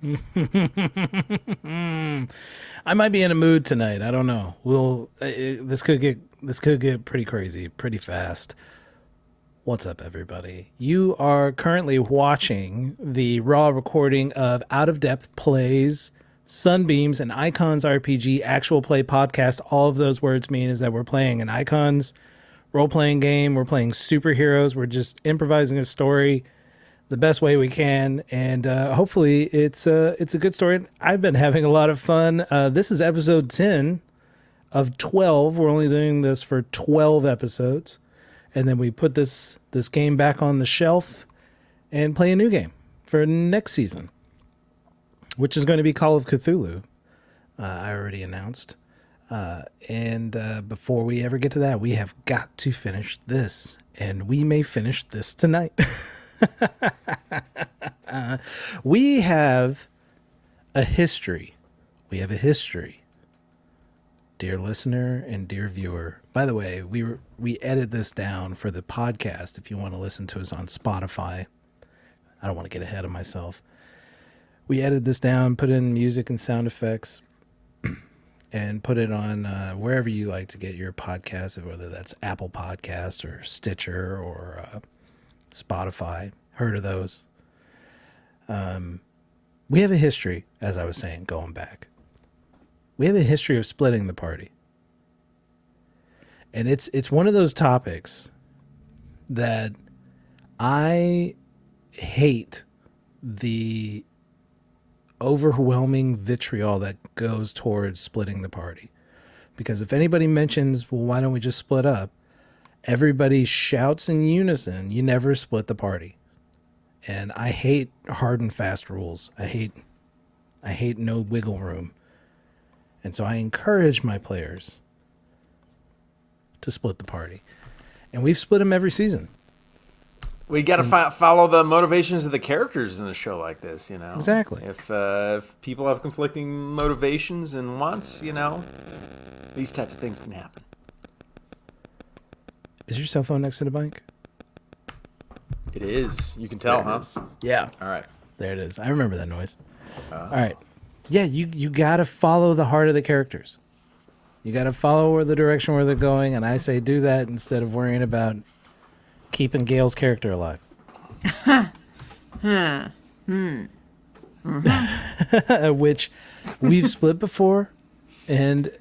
I might be in a mood tonight. I don't know. This could get pretty crazy pretty fast. What's up, everybody? You are currently watching the raw recording of Out of Depth Plays, Sunbeams, and Icons RPG actual play podcast. All of those words mean is that we're playing an Icons role-playing game. We're playing superheroes. We're just improvising a story the best way we can, and hopefully it's a good story. I've been having a lot of fun. This is episode 10 of 12. We're only doing this for 12 episodes, and then we put this game back on the shelf and play a new game for next season, which is going to be Call of Cthulhu. I already announced. And before we ever get to that, we have got to finish this, and we may finish this tonight. We have a history. We have a history, dear listener and dear viewer. By the way, we edit this down for the podcast. If you want to listen to us on Spotify, I don't want to get ahead of myself. We edit this down, put in music and sound effects, and put it on wherever you like to get your podcast, whether that's Apple Podcasts or Stitcher or Spotify. Heard of those? We have a history, as I was saying, going back. We have a history of splitting the party. And it's one of those topics that I hate the overwhelming vitriol that goes towards splitting the party. Because if anybody mentions, well, why don't we just split up? Everybody shouts in unison, you never split the party. And I hate hard and fast rules. I hate no wiggle room. And so I encourage my players to split the party. And we've split them every season. We got to follow the motivations of the characters in a show like this, you know? Exactly. If people have conflicting motivations and wants, you know, these types of things can happen. Is your cell phone next to the mic? It is. You can tell, huh? Yeah. All right. There it is. I remember that noise. All right. Yeah, you got to follow the heart of the characters. You got to follow the direction where they're going, and I say do that instead of worrying about keeping Gail's character alive. Which we've split before, and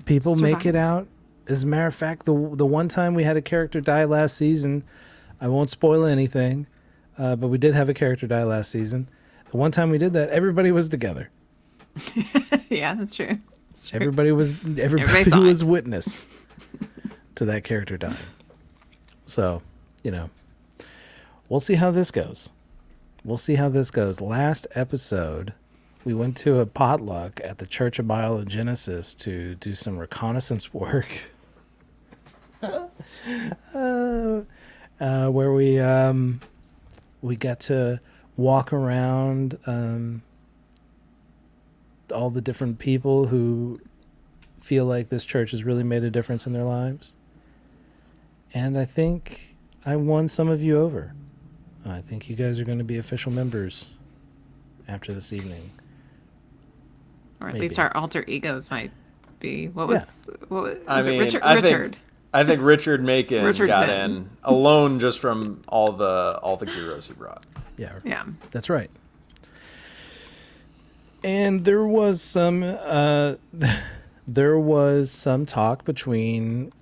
people make it out. As a matter of fact, the one time we had a character die last season, I won't spoil anything, but we did have a character die last season. The one time we did that, everybody was together. Yeah, that's true. Everybody was witness to that character dying. So, you know, we'll see how this goes. Last episode, we went to a potluck at the Church of Biogenesis to do some reconnaissance work. Where we got to walk around all the different people who feel like this church has really made a difference in their lives. And I think I won some of you over. I think you guys are going to be official members after this evening. Or at least our alter egos might be. What was I mean, it? Richard. I think Richard Macon Richard's got in alone just from all the heroes he brought. Yeah. That's right. And there was some talk between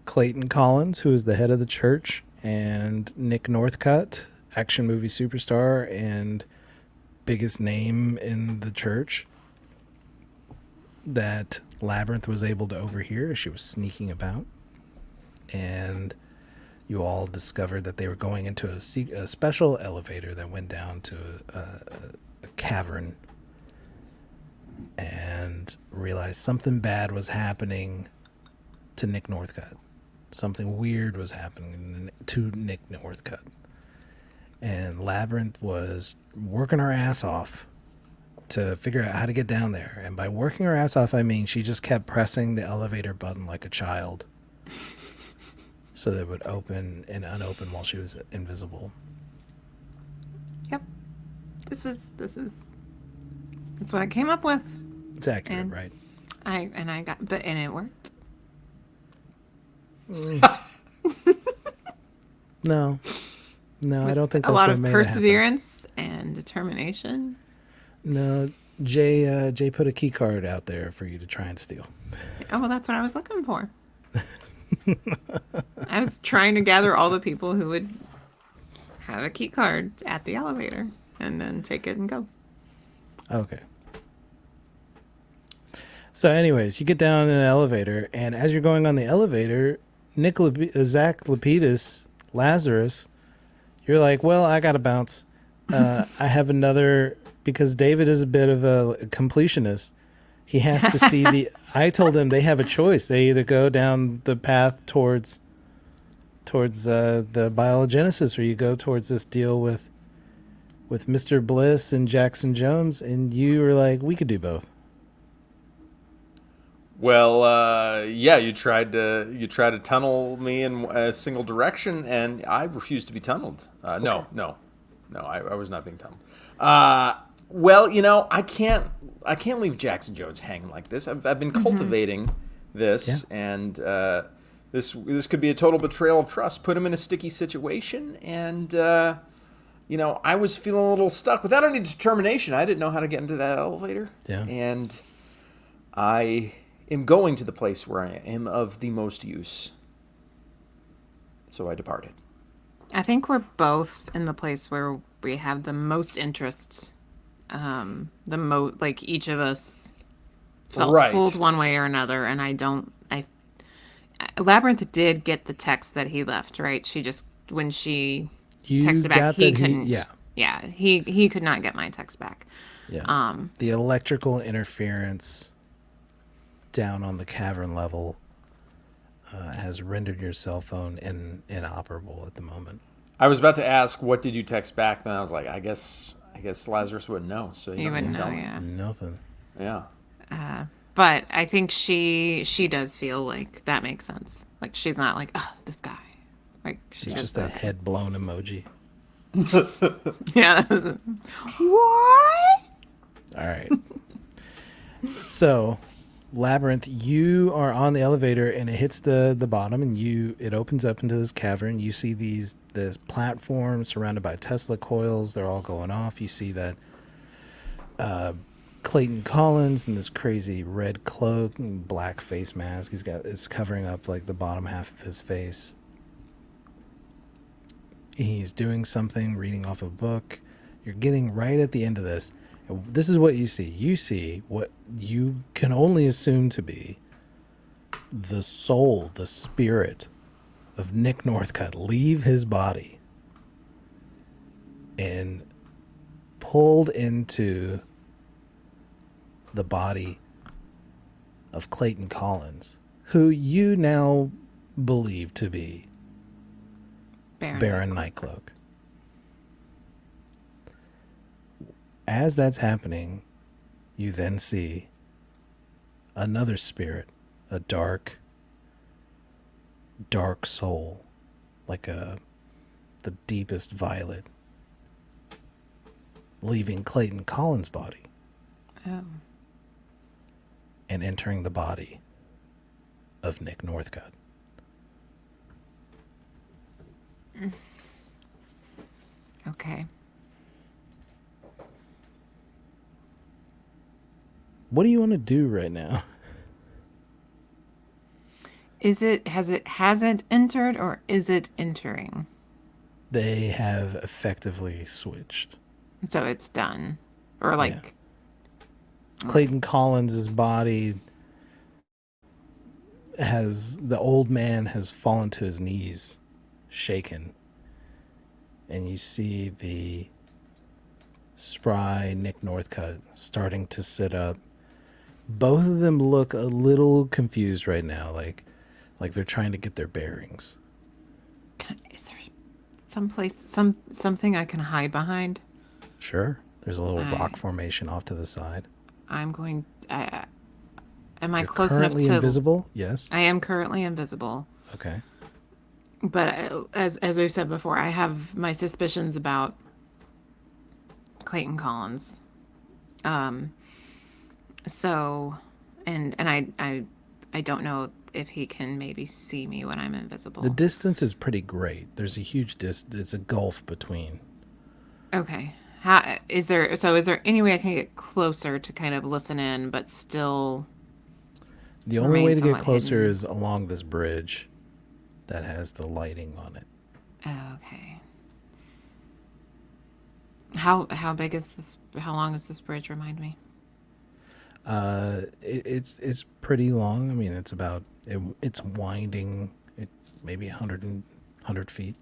Clayton Collins, who is the head of the church, and Nick Northcutt, action movie superstar and biggest name in the church, that Labyrinth was able to overhear as she was sneaking about. And you all discovered that they were going into a special elevator that went down to a cavern, and realized something bad was happening to Nick Northcutt. Something weird was happening to Nick Northcutt. And Labyrinth was working her ass off to figure out how to get down there. And by working her ass off, I mean she just kept pressing the elevator button like a child so that it would open and unopen while she was invisible. Yep. This is That's what I came up with. It's accurate, And right? And it worked. No, I don't think A that's lot what of made perseverance and determination. it happen. No, Jay put a key card out there for you to try and steal. Oh, well, that's what I was looking for. I was trying to gather all the people who would have a key card at the elevator and then take it and go. Okay. So, anyways, you get down in an elevator, and as you're going on the elevator, Zack Lapidus, Lazarus, you're like, well, I gotta bounce. I have another, because David is a bit of a completionist. He has to see the. I told him they have a choice. They either go down the path towards the biogenesis, or you go towards this deal with Mr. Bliss and Jackson Jones, and you were like, we could do both. Well, yeah, you tried to tunnel me in a single direction, and I refused to be tunneled. No, I was not being tunneled. Well, I can't leave Jackson Jones hanging like this. I've been cultivating this, and this could be a total betrayal of trust. Put him in a sticky situation, and I was feeling a little stuck without any determination. I didn't know how to get into that elevator, and I am going to the place where I am of the most use. So I departed. I think we're both in the place where we have the most interest. Like each of us felt pulled one way or another, and Labyrinth did get the text that he left, right? She just, when she texted back, he couldn't. He could not get my text back. Yeah. The electrical interference down on the cavern level has rendered your cell phone inoperable at the moment. I was about to ask, what did you text back? And I was like, I guess Lazarus wouldn't know. So he wouldn't know. me. Yeah. Nothing. Yeah. But I think she does feel like that makes sense. Like she's not like, oh, this guy. Like she's just a head blown emoji. Yeah, that was what? All right. So, Labyrinth, you are on the elevator and it hits the bottom, and it opens up into this cavern. You see this platform surrounded by Tesla coils. They're all going off. You see that Clayton Collins in this crazy red cloak and black face mask. It's covering up like the bottom half of his face. He's doing something, reading off a book. You're getting right at the end of this. This is what you see. You see what you can only assume to be the soul, the spirit of Nick Northcutt leave his body and pulled into the body of Clayton Collins, who you now believe to be Baron Nightcloak. As that's happening, you then see another spirit, a dark soul, like the deepest violet, leaving Clayton Collins' body. Oh. And entering the body of Nick Northcutt. Okay. What do you want to do right now? Has it entered, or is it entering? They have effectively switched. So it's done. Or like... Yeah. Clayton Collins' body the old man has fallen to his knees, shaken. And you see the spry Nick Northcutt starting to sit up. Both of them look a little confused right now, like they're trying to get their bearings. Is there something I can hide behind? Sure. There's a little rock formation off to the side. Am I You're close enough to... currently invisible? Yes. I am currently invisible. Okay. But as we've said before, I have my suspicions about Clayton Collins. So, and I don't know if he can maybe see me when I'm invisible. The distance is pretty great. There's a huge it's a gulf between. Okay. Is there any way I can get closer to kind of listen in, but still? The only way to get closer is along this bridge that has the lighting on it. Okay. How big is this? How long is this bridge? Remind me. It's pretty long. I mean, it's winding. Maybe 100 feet.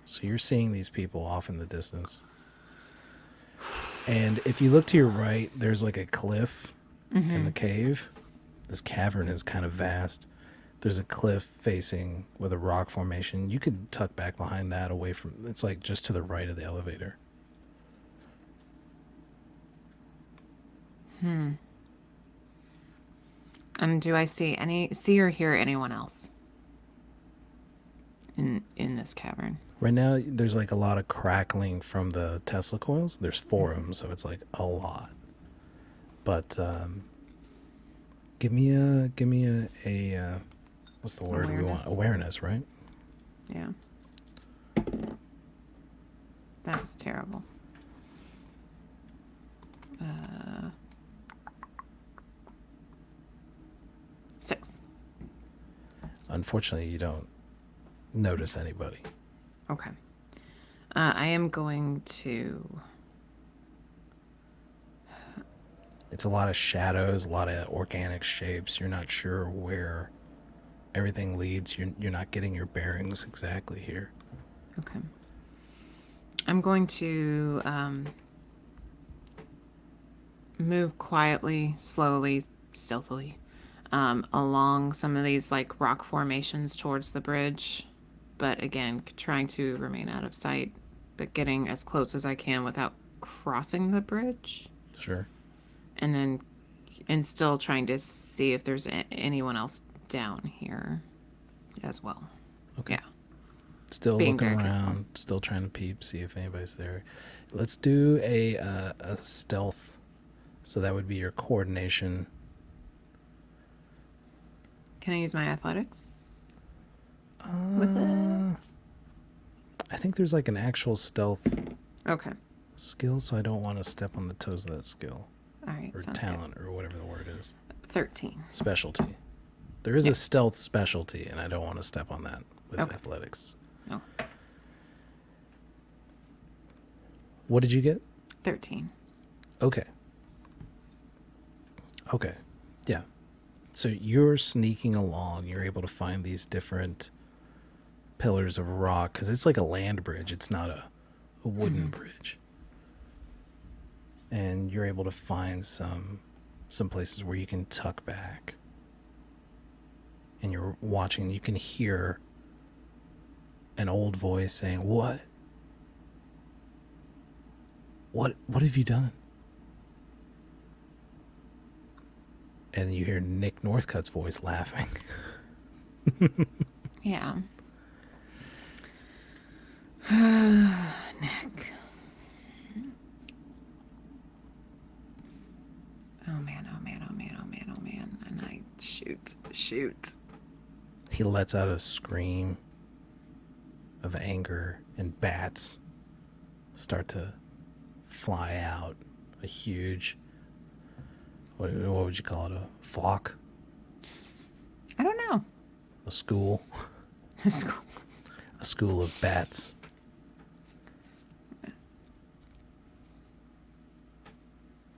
So you're seeing these people off in the distance. And if you look to your right, there's like a cliff in the cave. This cavern is kind of vast. There's a cliff facing with a rock formation. You could tuck back behind that away from... It's like just to the right of the elevator. Do I see or hear anyone else in this cavern? Right now, there's like a lot of crackling from the Tesla coils. There's 4 of them, so it's like a lot. But give me a what's the word we want? Awareness, right? Yeah. That was terrible. 6. Unfortunately, you don't notice anybody. Okay. I am going to... It's a lot of shadows, a lot of organic shapes. You're not sure where everything leads. You're not getting your bearings exactly here. Okay. I'm going to move quietly, slowly, stealthily along some of these like rock formations towards the bridge. But again, trying to remain out of sight, but getting as close as I can without crossing the bridge. Sure. And still trying to see if there's anyone else down here as well. Okay. Yeah. Still looking around, still trying to peep, see if anybody's there. Let's do a stealth. So that would be your coordination. Can I use my athletics with it? I think there's like an actual stealth skill, so I don't want to step on the toes of that skill. All right. Or talent, or whatever the word is. 13. Specialty. There is a stealth specialty, and I don't want to step on that with athletics. No. What did you get? 13. Okay. Yeah. So you're sneaking along. You're able to find these different pillars of rock, because it's like a land bridge. It's not a wooden bridge. And you're able to find some places where you can tuck back. And you're watching, you can hear an old voice saying, What have you done? And you hear Nick Northcutt's voice laughing. Yeah. Nick. Oh man. And I shoot. He lets out a scream of anger, and bats start to fly out. A huge, what would you call it? A flock? I don't know. A school? A school. A school of bats.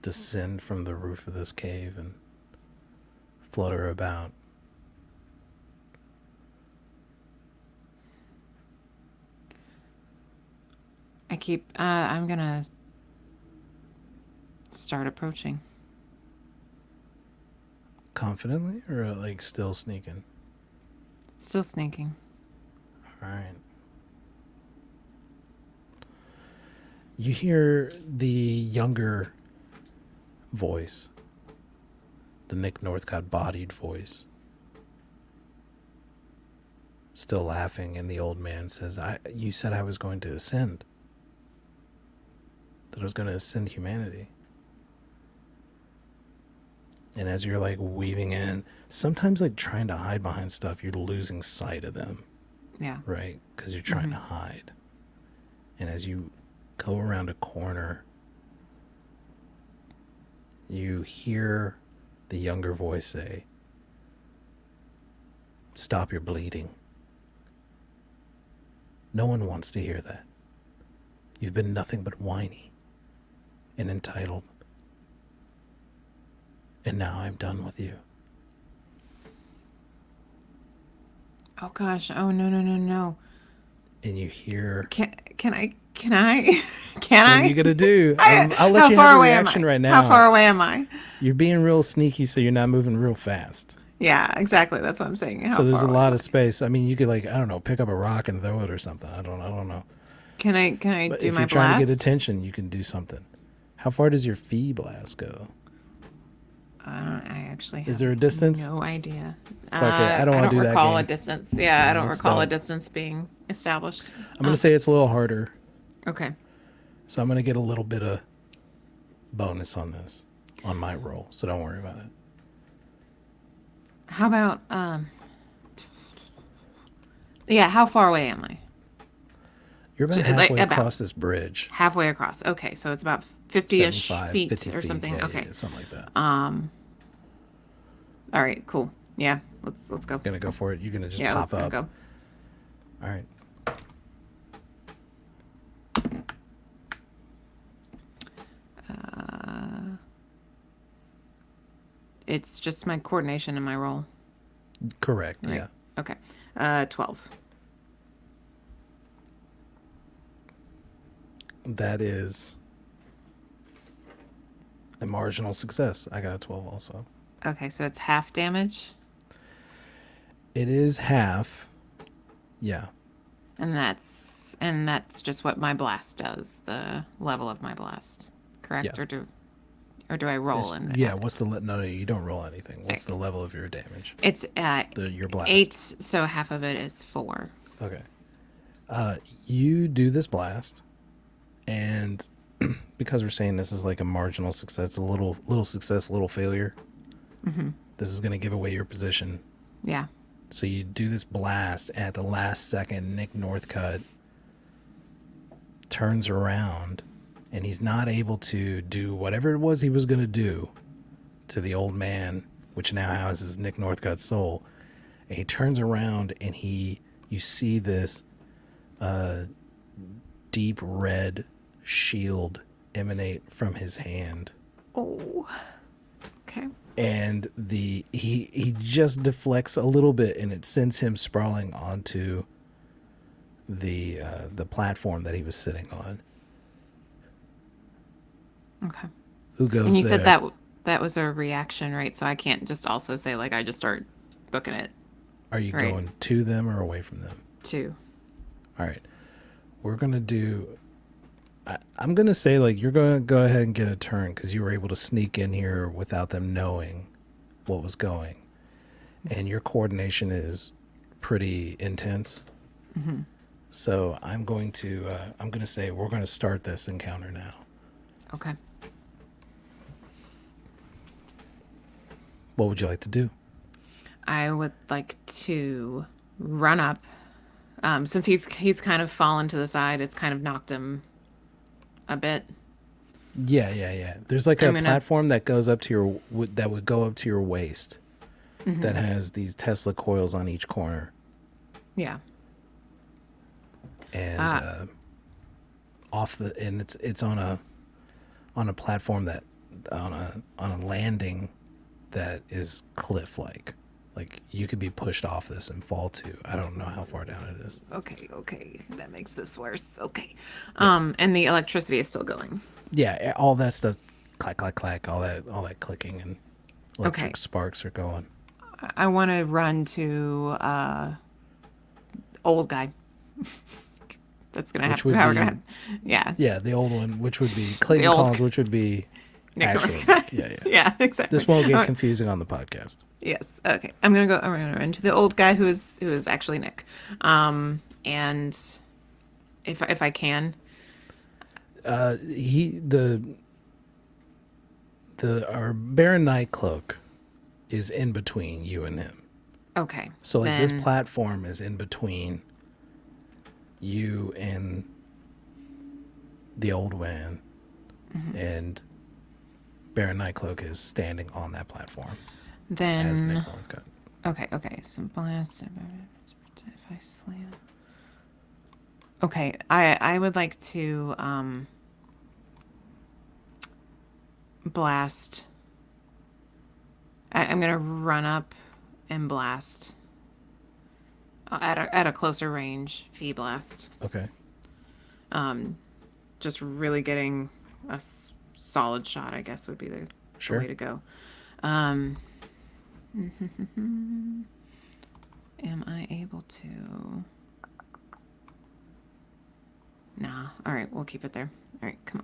Descend from the roof of this cave and flutter about. I'm gonna start approaching. Confidently, or like still sneaking? Still sneaking. All right. You hear the younger voice, the Nick Northcutt bodied voice, still laughing, and the old man says, you said I was going to ascend. That I was going to ascend humanity. And as you're like weaving in, sometimes like trying to hide behind stuff, you're losing sight of them, Yeah. right? Because you're trying to hide. And as you go around a corner, you hear the younger voice say, "Stop your bleeding." No one wants to hear that. You've been nothing but whiny and entitled. And now I'm done with you. Oh gosh. Oh no no no no. And you hear... Can I? Can What I? are you going to do? I- I'll let how you far have a away am reaction I? right now. How far away am I? You're being real sneaky, so you're not moving real fast. Yeah, exactly. That's what I'm saying. How So there's far a away lot am of I? space. I mean, you could like, I don't know, pick up a rock and throw it or something. I don't know. Can I But do if my you're trying to get blast? attention, you can do something. How far does your fee blast go? I actually have Is there a distance? no idea. Fuck it, I don't wanna do that recall a game. distance. Yeah, I don't let's recall a don't. distance being established. I'm going to say it's a little harder. Okay. So I'm going to get a little bit of bonus on this, on my roll. So don't worry about it. How about yeah, how far away am I? You're about Like, halfway about- across this bridge. Halfway across. Okay, so it's about 50-ish 75, feet 50 or feet. something. Yeah, Okay. yeah, something like that. All right, cool. Yeah, let's go. Gonna go for it. You're gonna just Yeah, pop let's up. go. All right. It's just my coordination and my roll. Correct. Right. Yeah. Okay. 12. That is a marginal success. I got a 12 also. Okay, so it's half damage, It is half. Yeah. and that's just what my blast does. The level of my blast, correct? Yeah. Or do I roll and Yeah. What's the no? You don't roll anything. What's the level of your damage? It's Your blast. 8, so half of it is 4. Okay. You do this blast, and because we're saying this is like a marginal success, a little success, little failure. Mm-hmm. This is going to give away your position. Yeah. So you do this blast, and at the last second, Nick Northcutt turns around, and he's not able to do whatever it was he was going to do to the old man, which now houses Nick Northcutt's soul. And he turns around, and you see this deep red shield emanate from his hand. Oh. Okay. And he just deflects a little bit, and it sends him sprawling onto the platform that he was sitting on. Okay. Who goes And you there? said that was a reaction, right? So I can't just also say like I just start booking it Are you right. going to them or away from them? too. All right. We're going to do... I'm going to say, like, you're going to go ahead and get a turn because you were able to sneak in here without them knowing what was going. And your coordination is pretty intense. Mm-hmm. So I'm going to say we're going to start this encounter now. Okay. What would you like to do? I would like to run up. Since he's kind of fallen to the side, it's kind of knocked him a bit. Yeah. There's like a I'm gonna- platform that goes up to that would go up to your waist. Mm-hmm. That has these Tesla coils on each corner, Yeah. and it's on a platform that on a landing that is cliff like you could be pushed off this and fall to. I don't know how far down it is. Okay. That makes this worse. Okay. And the electricity is still going. Yeah, all that stuff, clack clack clack, all that clicking and electric Okay. sparks are going. I want to run to old guy. That's gonna have Which to would how we're be- gonna have. Yeah. Yeah, the old one, which would be Clayton old- Collins, which would be Nick actual. Northcutt. Yeah. Yeah. Exactly. This won't get Alright. confusing on the podcast. Yes. Okay. I'm gonna run to the old guy who is actually Nick. And if I can. Our Baron Nightcloak is in between you and him. Okay. So like this then- platform is in between you and the old man, and Baron Nightcloak is standing on that platform as Nick Then Northcutt. okay. So blast if I slam. Okay, I would like to blast. I'm gonna run up and blast at a closer range. Fee blast. Okay. Just really getting a solid shot, I guess, would be the Sure. way to go. Am I able to? Nah. All right, we'll keep it there. All right, come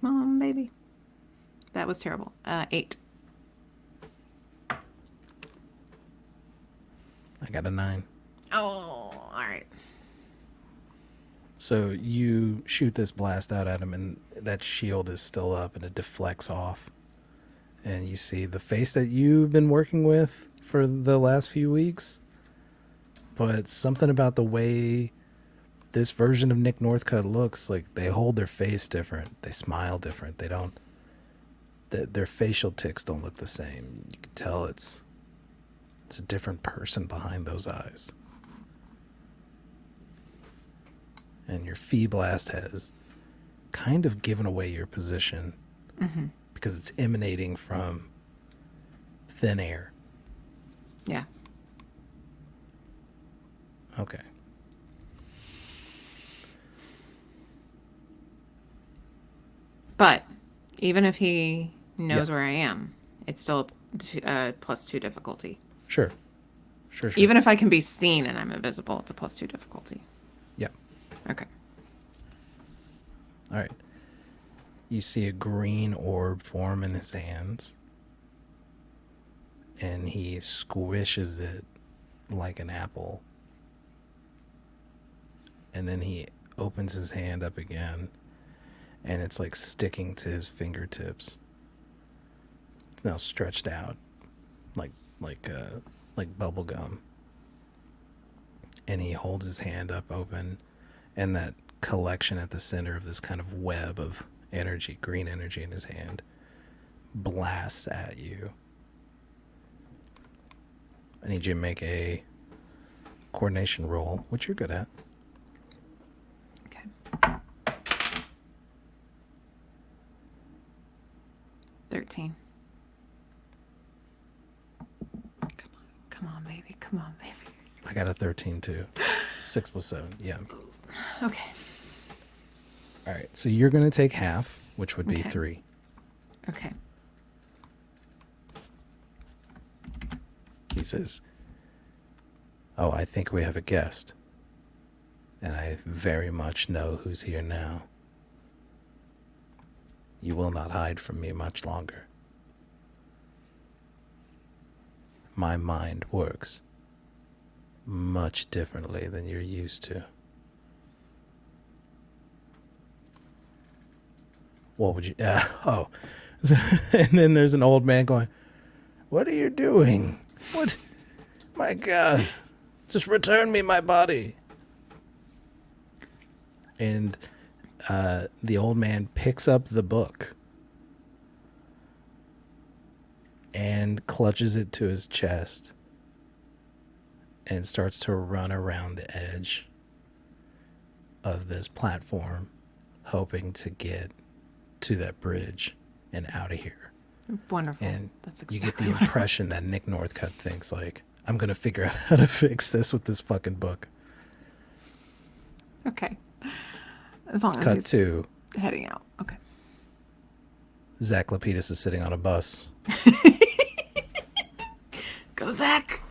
on, baby. That was terrible. 8. I got a 9. Oh, all right. So you shoot this blast out at him, and that shield is still up, and it deflects off. And you see the face that you've been working with for the last few weeks. But something about the way this version of Nick Northcutt looks, like they hold their face different. They smile different. They don't... Their facial tics don't look the same. You can tell it's a different person behind those eyes. And your fee blast has kind of given away your position because it's emanating from thin air. Yeah. Okay. But even if he knows Yeah. where I am, it's still +2 difficulty. Sure. Sure. Even if I can be seen and I'm invisible, it's a +2 difficulty. Yeah. Okay. All right. You see a green orb form in his hands, and he squishes it like an apple. And then he opens his hand up again, and it's like sticking to his fingertips. It's now stretched out like bubble gum. And he holds his hand up open, and that collection at the center of this kind of web of energy, green energy in his hand, blasts at you. I need you to make a coordination roll, which you're good at. Okay. 13. Come on, baby. Come on, baby. I got a 13 too. 6 plus 7. Yeah. Okay. All right. So you're going to take half, which would be Okay. 3. Okay. He says, "Oh, I think we have a guest. And I very much know who's here now. You will not hide from me much longer. My mind works much differently than you're used to." What would you... oh. And then there's an old man going, "What are you doing? What? My God. Just return me my body." And the old man picks up the book and clutches it to his chest and starts to run around the edge of this platform, hoping to get to that bridge and out of here. Wonderful. And That's you exactly get the impression that Nick Northcutt thinks, like, I'm going to figure out how to fix this with this fucking book. Okay. As long as Cut he's to heading out. Okay. Zack Lapidus is sitting on a bus. Go, Zach.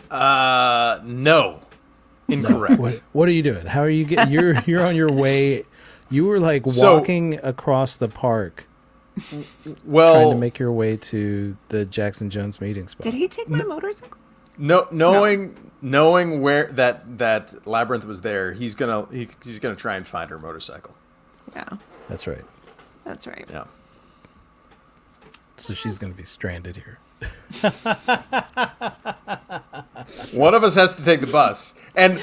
No. Incorrect. What are you doing? How are you getting? You're on your way. You were like So- walking across the park, Well, trying to make your way to the Jackson Jones meeting spot. Did he take my motorcycle? knowing where that Labyrinth was there, he's gonna try and find her motorcycle. Yeah. That's right. That's right. Yeah. So she's going to be stranded here. One of us has to take the bus, and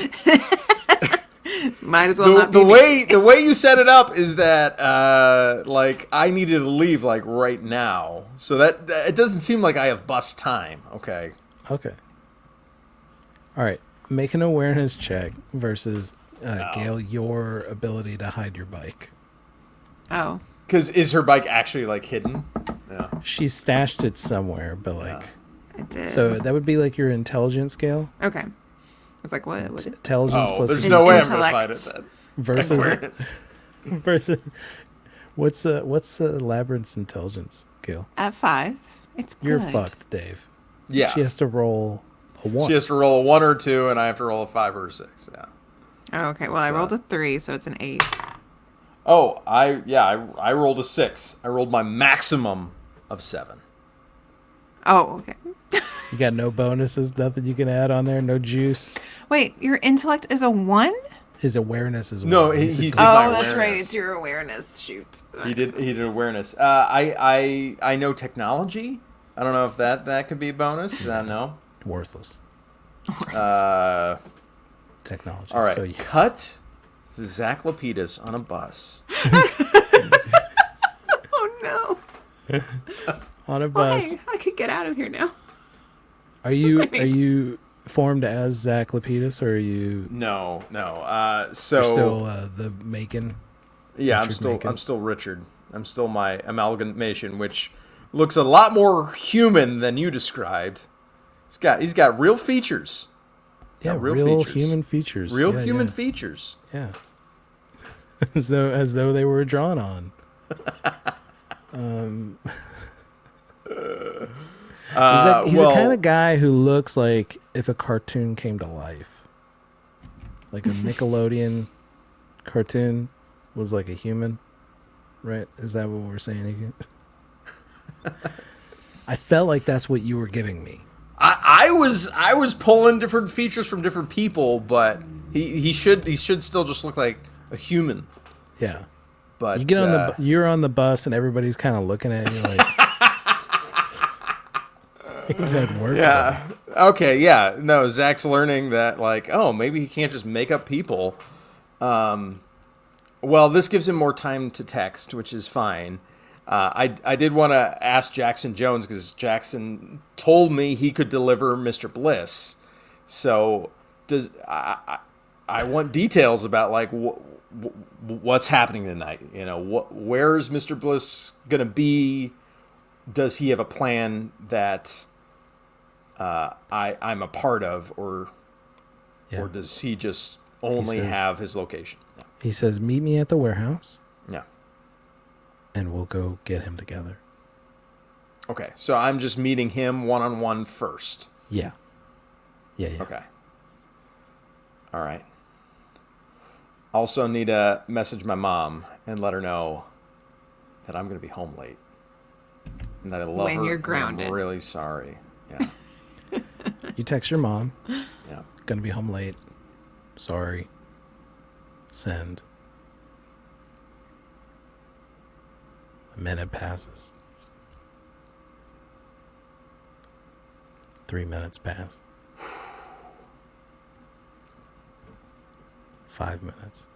Might as well not be the me. way you set it up is that like I needed to leave like right now, so that it doesn't seem like I have bus time. Okay. Okay. All right. Make an awareness check versus Gail, your ability to hide your bike. Oh. Because is her bike actually like hidden? Yeah. She stashed it somewhere, but like, I did. so that would be like your intelligence scale. Okay. I was like, what? What is Intelligence Oh, plus there's no way I'm Intellect. gonna find it. versus Awareness. versus what's Labyrinth's intelligence, Gail? At 5. It's good. You're fucked, Dave. Yeah. She has to roll a 1. She has to roll a 1 or 2, and I have to roll a 5 or a 6. Yeah. Oh, okay. Well, I rolled a 3, so it's an 8. Oh, I rolled a 6. I rolled my maximum of 7. Oh, okay. You got no bonuses, nothing you can add on there, no juice. Wait, your intellect is a 1? His awareness is No, one. he He's a did good- my Oh, that's right. awareness. It's your awareness. Shoot. He did awareness. I know technology. I don't know if that could be a bonus. No. worthless Uh, technology. all right. So Cut Zack Lapidus on a bus. Oh, no. on a bus. Why? I could get out of here now. Are you Right. formed as Zack Lapidus, or are you No. So you're still the Macon? yeah, Richard Macon? I'm still Richard. I'm still my amalgamation, which looks a lot more human than you described. He's got real features. Yeah, real real features. human features. Real Yeah, human yeah. features. Yeah. as though they were drawn on. He's the kind of guy who looks like if a cartoon came to life. Like a Nickelodeon cartoon was like a human, right? Is that what we're saying again? I felt like that's what you were giving me. I was pulling different features from different people, but he should still just look like a human. Yeah. But You get you're on the bus and everybody's kind of looking at you like he's at work. yeah. Okay, yeah. No, Zach's learning that like, oh, maybe he can't just make up people. Well, this gives him more time to text, which is fine. I did want to ask Jackson Jones because Jackson told me he could deliver Mr. Bliss. So I want details about like what's happening tonight. You know, where's Mr. Bliss gonna be? Does he have a plan that I'm a part of, or does he just only have his location? Yeah. He says, "Meet me at the warehouse." Yeah. And we'll go get him together. Okay, so I'm just meeting him one-on-one first. Yeah. Yeah. Okay. All right. Also need to message my mom and let her know that I'm going to be home late. And that I love When her. you're and grounded. I'm really sorry. Yeah. You text your mom. Yeah. Gonna be home late. Sorry. Send. A minute passes. 3 minutes pass. 5 minutes.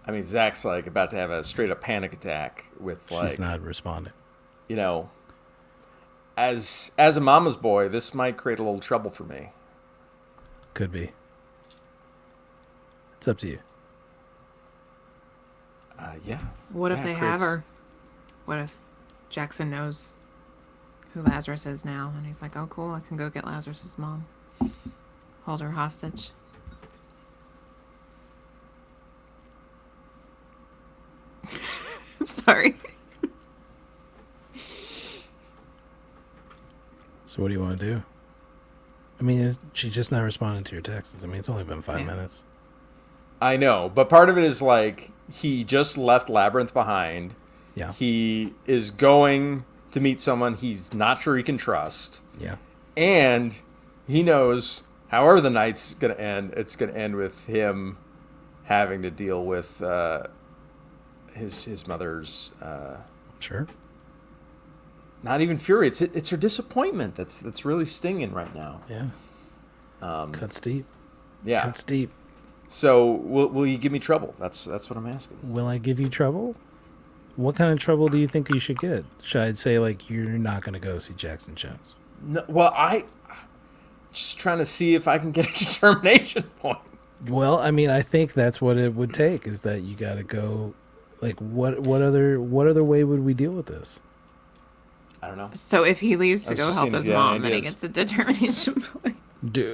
I mean, Zach's like about to have a straight up panic attack with like, She's not responding. you know, as a mama's boy, this might create a little trouble for me. Could be. It's up to you. Yeah. What if Yeah, they it have creates- her? What if Jackson knows who Lazarus is now? And he's like, oh, cool, I can go get Lazarus's mom. Hold her hostage. Sorry. So what do you want to do? I mean, she's just not responding to your texts. I mean, it's only been 5 minutes. I know, but part of it is like he just left Labyrinth behind. Yeah. He is going to meet someone he's not sure he can trust. Yeah. And he knows, however the night's going to end, it's going to end with him having to deal with his mother's Sure. Not even fury. It's her disappointment that's really stinging right now. Yeah. Cuts deep. Yeah. Cuts deep. So will you give me trouble? That's what I'm asking. Will I give you trouble? What kind of trouble do you think you should get? Should I say, like, you're not going to go see Jackson Jones? No, well, I just trying to see if I can get a determination point. Well, I mean, I think that's what it would take, is that you got to go. Like, what other way would we deal with this? I don't know. So if he leaves to I was go just help seeing his if you had mom, then he ideas. gets a determination point.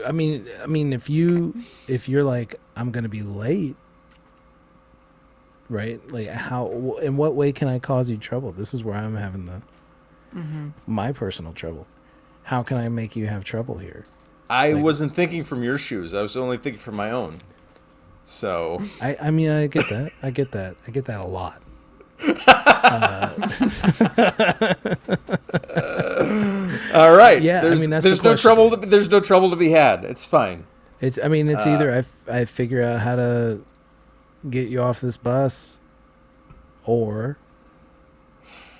I mean, if you're like, I'm going to be late, right? Like, in what way can I cause you trouble? This is where I'm having my personal trouble. How can I make you have trouble here? I wasn't thinking from your shoes. I was only thinking from my own. So I mean, I get that. I get that a lot. all right. Yeah, There's, I mean, that's there's the no question. trouble. There's no trouble to be had. It's fine. It's either I figure out how to get you off this bus, or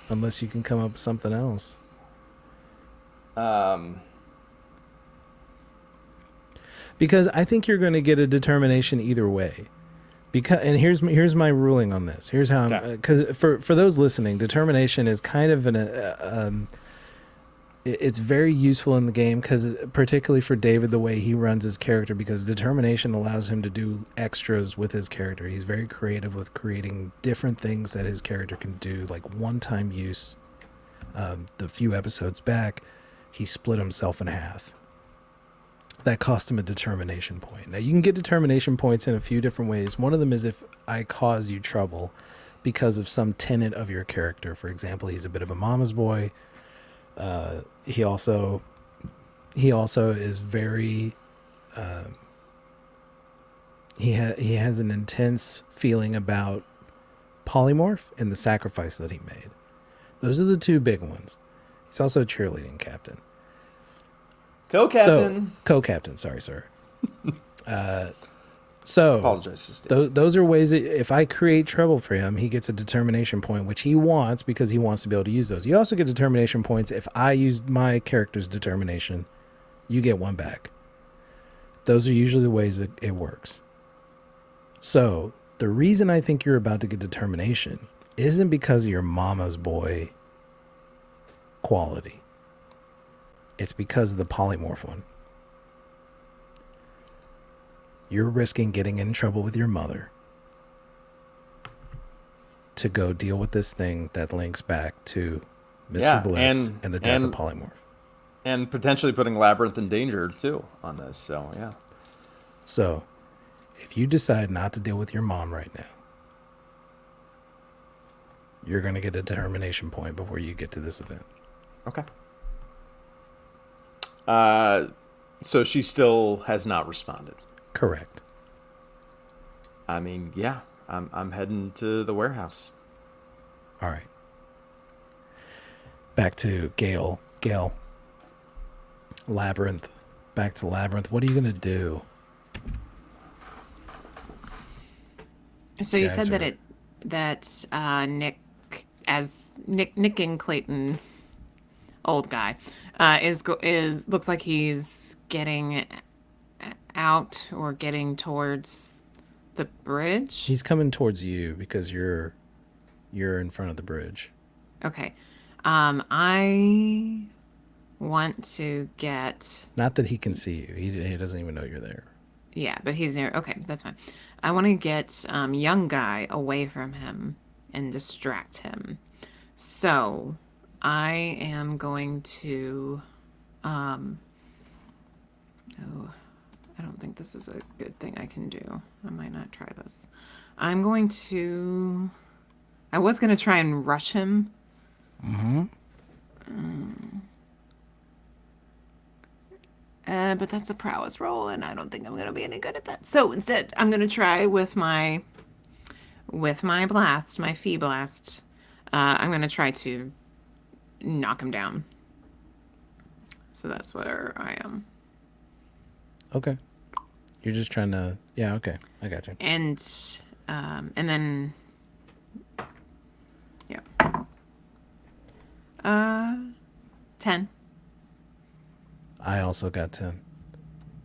unless you can come up with something else. Because I think you're going to get a determination either way. And here's my ruling on this. Here's how I'm, because for those listening, determination is kind of it's very useful in the game, because particularly for David, the way he runs his character, because determination allows him to do extras with his character. He's very creative with creating different things that his character can do, like one-time use. The few episodes back, he split himself in half. That cost him a determination point. Now, you can get determination points in a few different ways. One of them is if I cause you trouble because of some tenet of your character. For example, he's a bit of a mama's boy. He also is very. He has an intense feeling about polymorph and the sacrifice that he made. Those are the two big ones. He's also a cheerleading captain. Co-captain. Co-captain, sorry, sir. So Apologize to Steve. those are ways that if I create trouble for him, he gets a determination point, which he wants because he wants to be able to use those. You also get determination points if I use my character's determination. You get one back. Those are usually the ways it works. So the reason I think you're about to get determination isn't because of your mama's boy quality. It's because of the polymorph one. You're risking getting in trouble with your mother to go deal with this thing that links back to Mr. Bliss and the death of polymorph. And potentially putting Labyrinth in danger, too, on this. So, yeah. So, if you decide not to deal with your mom right now, you're going to get a determination point before you get to this event. Okay. So she still has not responded. Correct. I mean, yeah, I'm heading to the warehouse. All right. Back to Gail. Gail. Labyrinth. Back to Labyrinth. What are you going to do? So you said that Nick and Clayton, old guy, is looks like he's getting out or getting towards the bridge. He's coming towards you because you're in front of the bridge. Okay. I want to get... Not that he can see you. He doesn't even know you're there. Yeah, but he's near... Okay, that's fine. I want to get young guy away from him and distract him. So I am going to... I don't think this is a good thing I can do. I might not try this. I'm going to... I was going to try and rush him. Mm-hmm. But that's a prowess roll, and I don't think I'm going to be any good at that. So instead, I'm going to try with my blast, my fee blast. I'm going to try to knock him down. So that's where I am. Okay. You're just trying to... Yeah, okay. I got you. And then... Yeah. 10. I also got 10,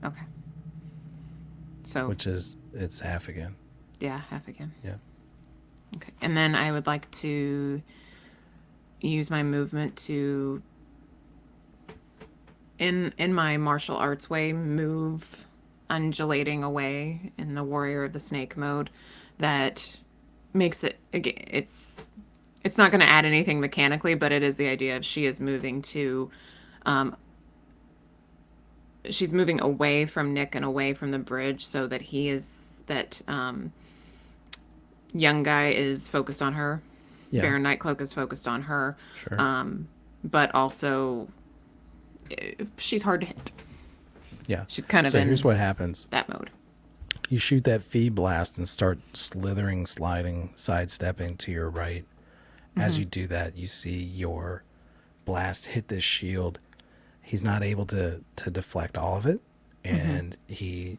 Okay. So, which is, it's half again. yeah, half again. Yeah. Okay. And then I would like to use my movement to, in my martial arts way, move undulating away in the Warrior of the Snake mode. That makes it, it's not going to add anything mechanically, but it is the idea of she is moving to, she's moving away from Nick and away from the bridge so that young guy is focused on her. Yeah. Baron Nightcloak is focused on her. Sure. But also, she's hard to hit. Yeah. She's kind of so in here's what happens. that mode. You shoot that feed blast and start slithering, sliding, sidestepping to your right. As you do that, you see your blast hit this shield. He's not able to deflect all of it, and he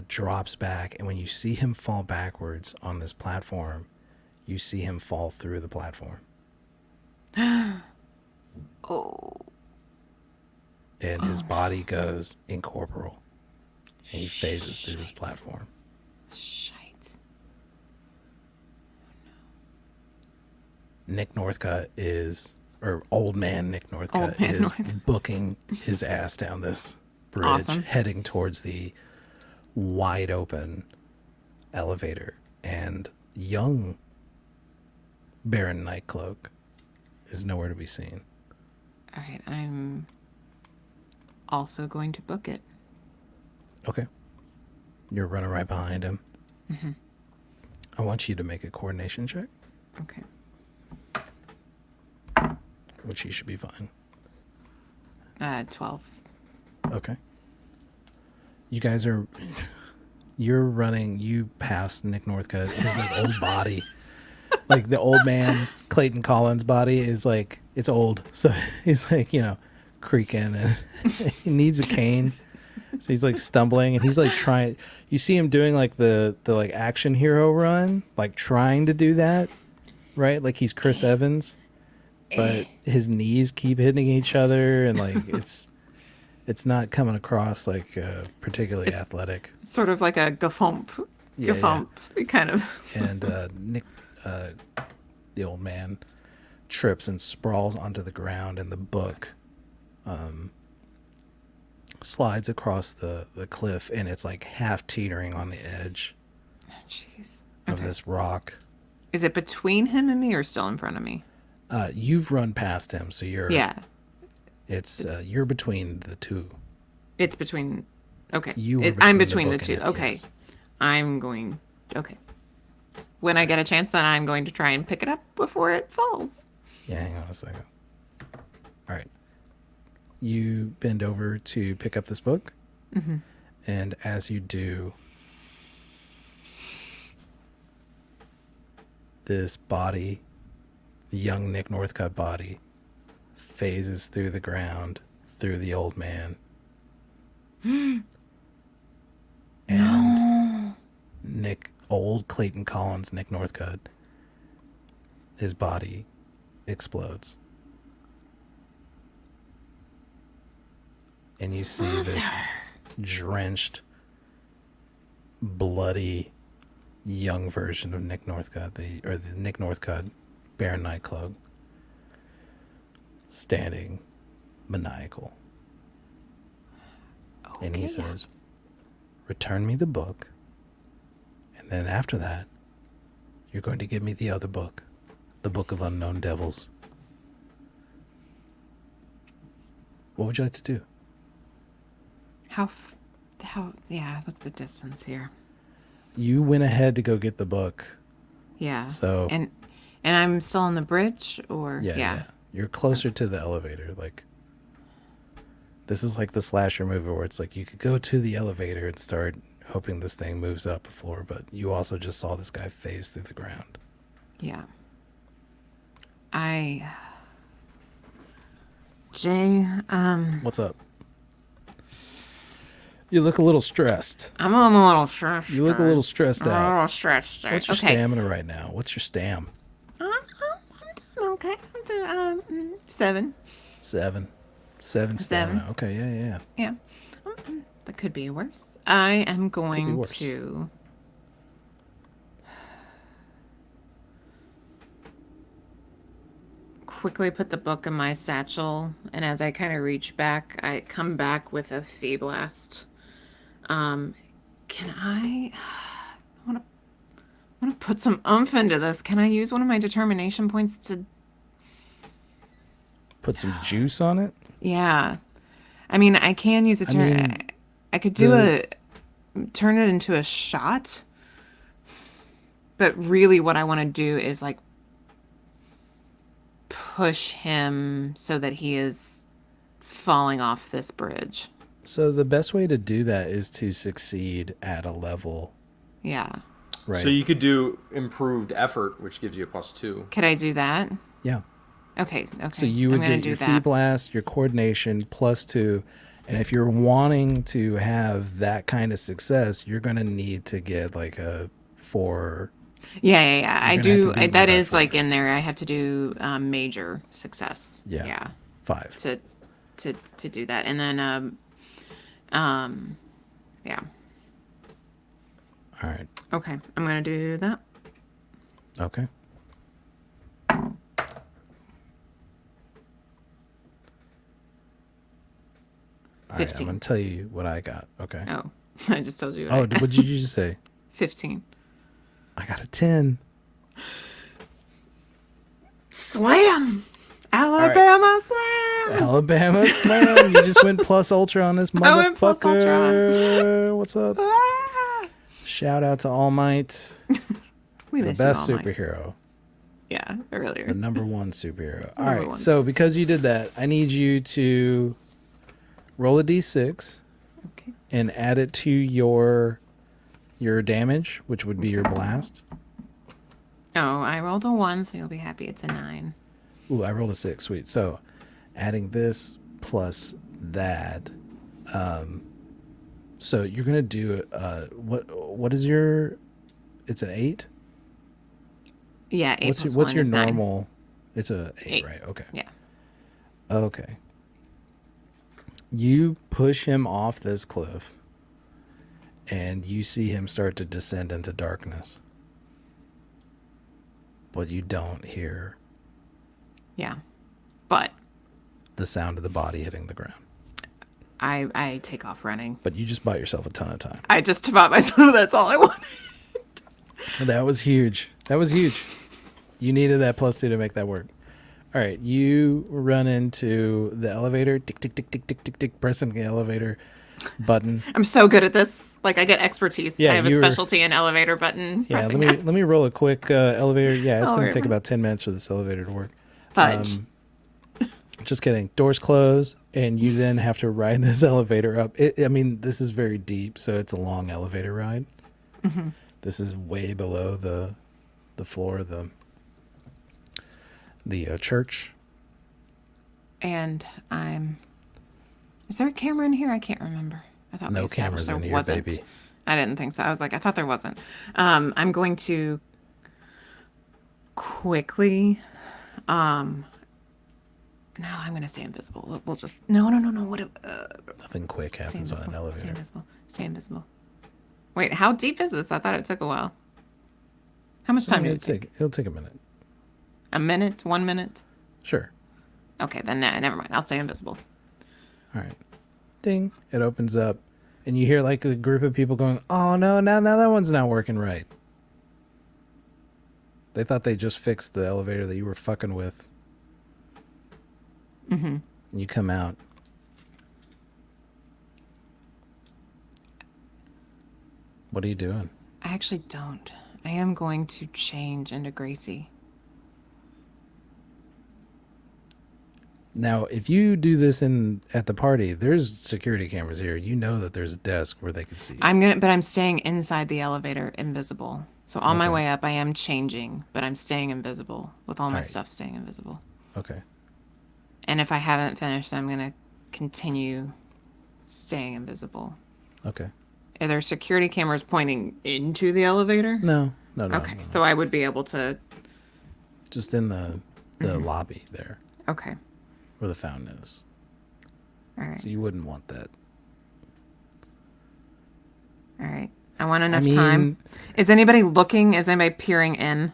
drops back. And when you see him fall backwards on this platform, you see him fall through the platform. Oh. And his body goes incorporeal. And he phases through this platform. Shite. Nick Northcutt is, or old man Nick Northcutt is booking his ass down this bridge, Awesome. heading towards the wide open elevator. And young Baron Nightcloak is nowhere to be seen. All right, I'm also going to book it. Okay. You're running right behind him. I want you to make a coordination check, Okay. which he should be fine. 12. Okay. You guys are, you're running, you pass Nick Northcutt, his like old body. Like the old man, Clayton Collins' body is like, it's old. So he's like, creaking and he needs a cane. So he's like stumbling and he's like trying, you see him doing like the like action hero run, like trying to do that, right? Like he's Chris Evans, but his knees keep hitting each other and like it's not coming across like particularly athletic. It's sort of like a gafump. Yeah, Gafump, kind of. And Nick, the old man, trips and sprawls onto the ground, and the book slides across the cliff, and it's like half teetering on the edge Jeez. of this rock. Is it between him and me or still in front of me? You've run past him, so you're you're between the two. It's between. Okay. between I'm the between the book two. and it, Okay. yes. I'm going. Okay. When I get a chance, then I'm going to try and pick it up before it falls. Yeah, hang on a second. All right. You bend over to pick up this book. And as you do, this body, the young Nick Northcutt body, phases through the ground, through the old man. And old Clayton Collins, Nick Northcutt, his body explodes. And you see this drenched, bloody, young version of Nick Northcutt, the Nick Northcutt, Baron Nightcloak, standing maniacal. And he says, "Return me the book, and then after that, you're going to give me the other book, the Book of Unknown Devils." What would you like to do? What's the distance here? You went ahead to go get the book. Yeah. So And I'm still on the bridge, or yeah. You're closer to the elevator. Like, this is like the slasher movie where it's like you could go to the elevator and start hoping this thing moves up a floor, but you also just saw this guy phase through the ground. Yeah. Jay, What's up? You look a little stressed. I'm a little stressed. You look a little stressed I'm a out. little stressed. What's your stamina right now? What's your stam? I'm doing okay. I'm doing 7. 7 7. stamina. Okay, yeah. Yeah. That could be worse. I am going worse. to quickly put the book in my satchel, and as I kind of reach back, I come back with a fee blast. Can I want to put some oomph into this. Can I use one of my determination points to Put some juice on it. Yeah. I mean, I can use a turn. mean, I could do turn it into a shot. But really what I want to do is like push him so that he is falling off this bridge. So the best way to do that is to succeed at a level. Yeah. Right. So you could do improved effort, which gives you a +2. Could I do that? Yeah. Okay. So you would get your fee blast, your coordination +2, and if you're wanting to have that kind of success, you're going to need to get like a 4. Yeah. I do. that That is like in there. I have to do major success. Yeah. 5. To do that, and then yeah. All right. Okay, I'm gonna do that. Okay. All right, 15. I'm going to tell you what I got. Okay. Oh, I just told you. Oh, what did you just say? 15. I got a 10. Slam! Alabama slam! Alabama slam. You just went plus ultra on this I went plus motherfucker. What's up? Ah! Shout out to All Might, We the miss best you all, Mike. superhero, Yeah, earlier. the number 1 superhero. All Number right. one. So because you did that, I need you to roll a d6 Okay. and add it to your damage, which would be your blast. Oh, I rolled a 1, so you'll be happy. It's a 9. Ooh, I rolled a 6. Sweet. So adding this plus that. So you're gonna do what is your? It's an 8. Yeah, 8 plus What's 1 your is 9. normal? It's a 8, 8. right? Okay. Yeah. Okay. You push him off this cliff, and you see him start to descend into darkness. But you don't hear Yeah. But the sound of the body hitting the ground. I take off running. But you just bought yourself a ton of time. I just bought myself. That's all I wanted. That was huge. That was huge. You needed that +2 to make that work. All right, you run into the elevator. Tick, tick, tick, tick, tick, tick, tick. Pressing the elevator button. I'm so good at this. Like I get expertise. Yeah, I have a you were- specialty in elevator button Yeah, pressing. let me roll a quick elevator. Yeah, it's Oh, going to take right. about 10 minutes for this elevator to work. Fudge. Just kidding. Doors close, and you then have to ride this elevator up. I mean, this is very deep, so it's a long elevator ride. Mm-hmm. This is way below the floor of the church. And is there a camera in here? I can't remember. I thought we No established cameras there in here, wasn't. baby. I didn't think so. I was like, I thought there wasn't. I'm going to quickly. No, I'm going to stay invisible. We'll just no. What? Nothing quick Stay happens on invisible. an elevator. Stay invisible. Stay invisible. Wait, how deep is this? I thought it took a while. How much time did it take? It'll take a minute. A minute? 1 minute? Sure. Okay, then never mind. I'll stay invisible. All right. Ding. It opens up, and you hear like a group of people going, "Oh no, now that one's not working right." They thought they just fixed the elevator that you were fucking with. Mm-hmm. And you come out. What are you doing? I actually don't. I am going to change into Gracie. Now, if you do this at the party, there's security cameras here. You know that there's a desk where they can see you. But I'm staying inside the elevator, invisible. So on my Okay. way up, I am changing, but I'm staying invisible with all my Alright. stuff staying invisible. Okay. And if I haven't finished, I'm gonna continue staying invisible. Okay. Are there security cameras pointing into the elevator? No. Okay, no. so I would be able to. Just in the lobby there. Okay. where the fountain is. All right. So you wouldn't want that. All right. I want enough time. Is anybody looking? Is anybody peering in?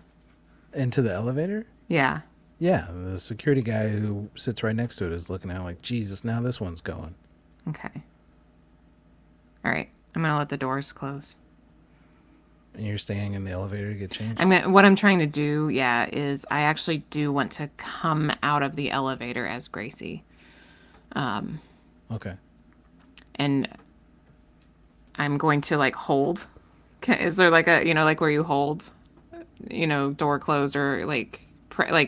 Into the elevator? Yeah. Yeah, the security guy who sits right next to it is looking at it like, Jesus, now this one's going. Okay. All right. I'm going to let the doors close. And you're staying in the elevator to get changed? What I'm trying to do, is I actually do want to come out of the elevator as Gracie. Okay. And I'm going to like hold. Is there like a, like where you hold, door closed or like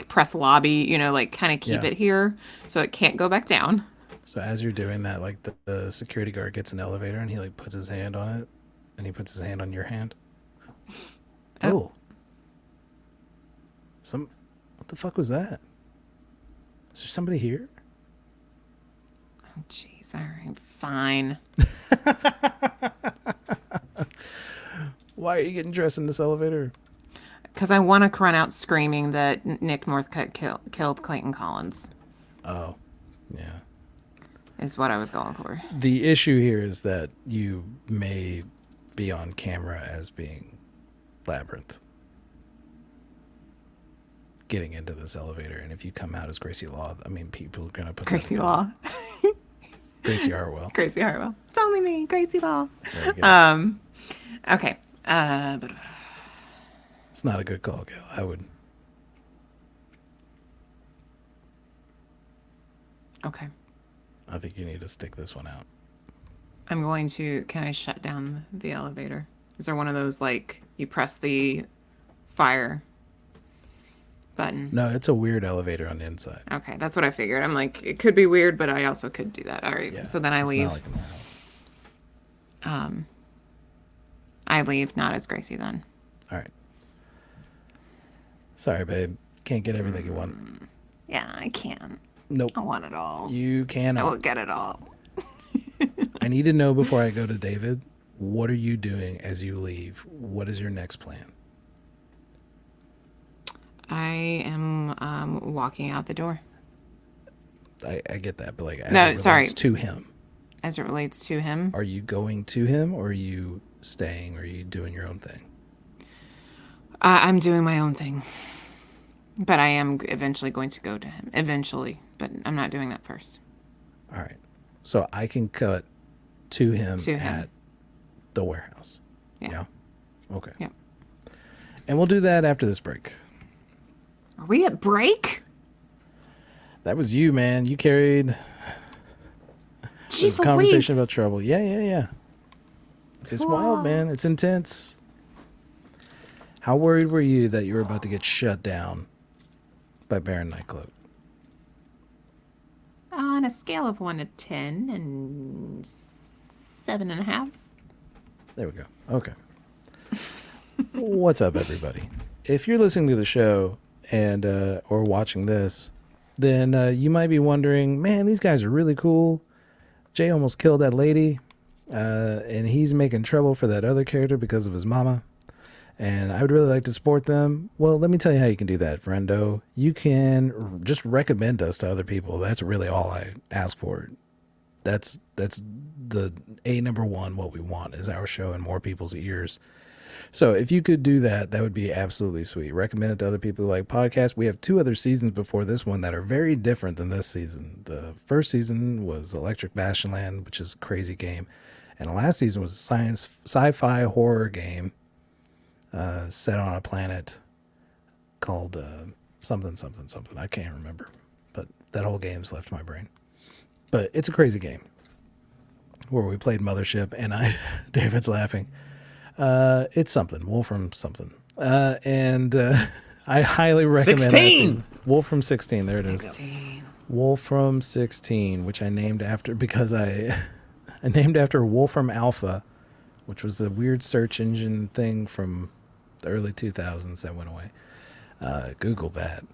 press lobby, like kind of keep Yeah. it here so it can't go back down. So as you're doing that, like the security guard gets an elevator and he like puts his hand on it and he puts his hand on your hand. Oh. What the fuck was that? Is there somebody here? Oh, jeez. All right. Fine. Why are you getting dressed in this elevator? Because I want to run out screaming that Nick Northcutt killed Clayton Collins. Oh, yeah. Is what I was going for. The issue here is that you may be on camera as being Labyrinth. Getting into this elevator, and if you come out as Gracie Law, people are going to put Gracie Law. Gracie Hartwell. Gracie Hartwell. It's only me, Gracie Law. There you go. Okay. It's not a good call, Gail. I would. Okay. I think you need to stick this one out. I'm going to. Can I shut down the elevator? Is there one of those like you press the fire button? No, it's a weird elevator on the inside. Okay, that's what I figured. I'm like, it could be weird, but I also could do that. All right. Yeah, So then I it's leave. not like a normal. I leave, not as Gracie then. All right. Sorry, babe. Can't get everything you want. Yeah, I can. Nope. I want it all. You I cannot. will get it all. I need to know before I go to David, what are you doing as you leave? What is your next plan? I am walking out the door. I get that, but like as No, it relates sorry. to him. As it relates to him, Are you going to him or are you staying or are you doing your own thing? I'm doing my own thing. But I am eventually going to go to him. Eventually. But I'm not doing that first. All right. So I can cut to him, To him. at the warehouse. Yeah. Okay. Yep. And we'll do that after this break. Are we at break? That was you, man. You carried Jeez this conversation Louise. about trouble. Yeah. It's wild, man. It's intense. How worried were you that you were about to get shut down by Baron Nightcloak? On a scale of 1 to 10 and 7.5. There we go. Okay. What's up, everybody? If you're listening to the show and or watching this, then you might be wondering, man, these guys are really cool. Jay almost killed that lady, and he's making trouble for that other character because of his mama. And I would really like to support them. Well, let me tell you how you can do that, friendo. You can just recommend us to other people. That's really all I ask for. That's the number one. What we want is our show in more people's ears. So if you could do that, that would be absolutely sweet. Recommend it to other people who like podcasts. We have 2 other seasons before this one that are very different than this season. The first season was Electric Bastionland, which is a crazy game. And the last season was a sci-fi horror game set on a planet called something. I can't remember. But that whole game's left my brain. But it's a crazy game where we played Mothership, and David's laughing. It's something. Wolfram something. And I highly recommend 16! that. Wolfram 16. There it is. 16. Wolfram 16, which I named after because I named after Wolfram Alpha, which was a weird search engine thing from the early 2000s that went away. Google that.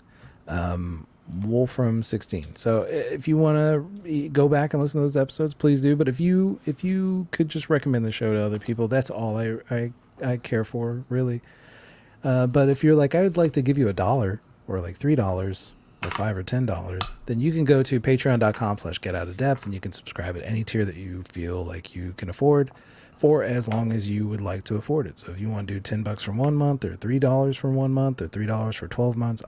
Wolfram 16. So if you want to go back and listen to those episodes, please do. But if you could just recommend the show to other people, that's all I care for, really. But if you're like, I would like to give you $1 or like $3, or $5 or $10, then you can go to patreon.com/getoutofdepth and you can subscribe at any tier that you feel like you can afford for as long as you would like to afford it. So if you want to do $10 for 1 month or $3 for 1 month or $3 for 12 months,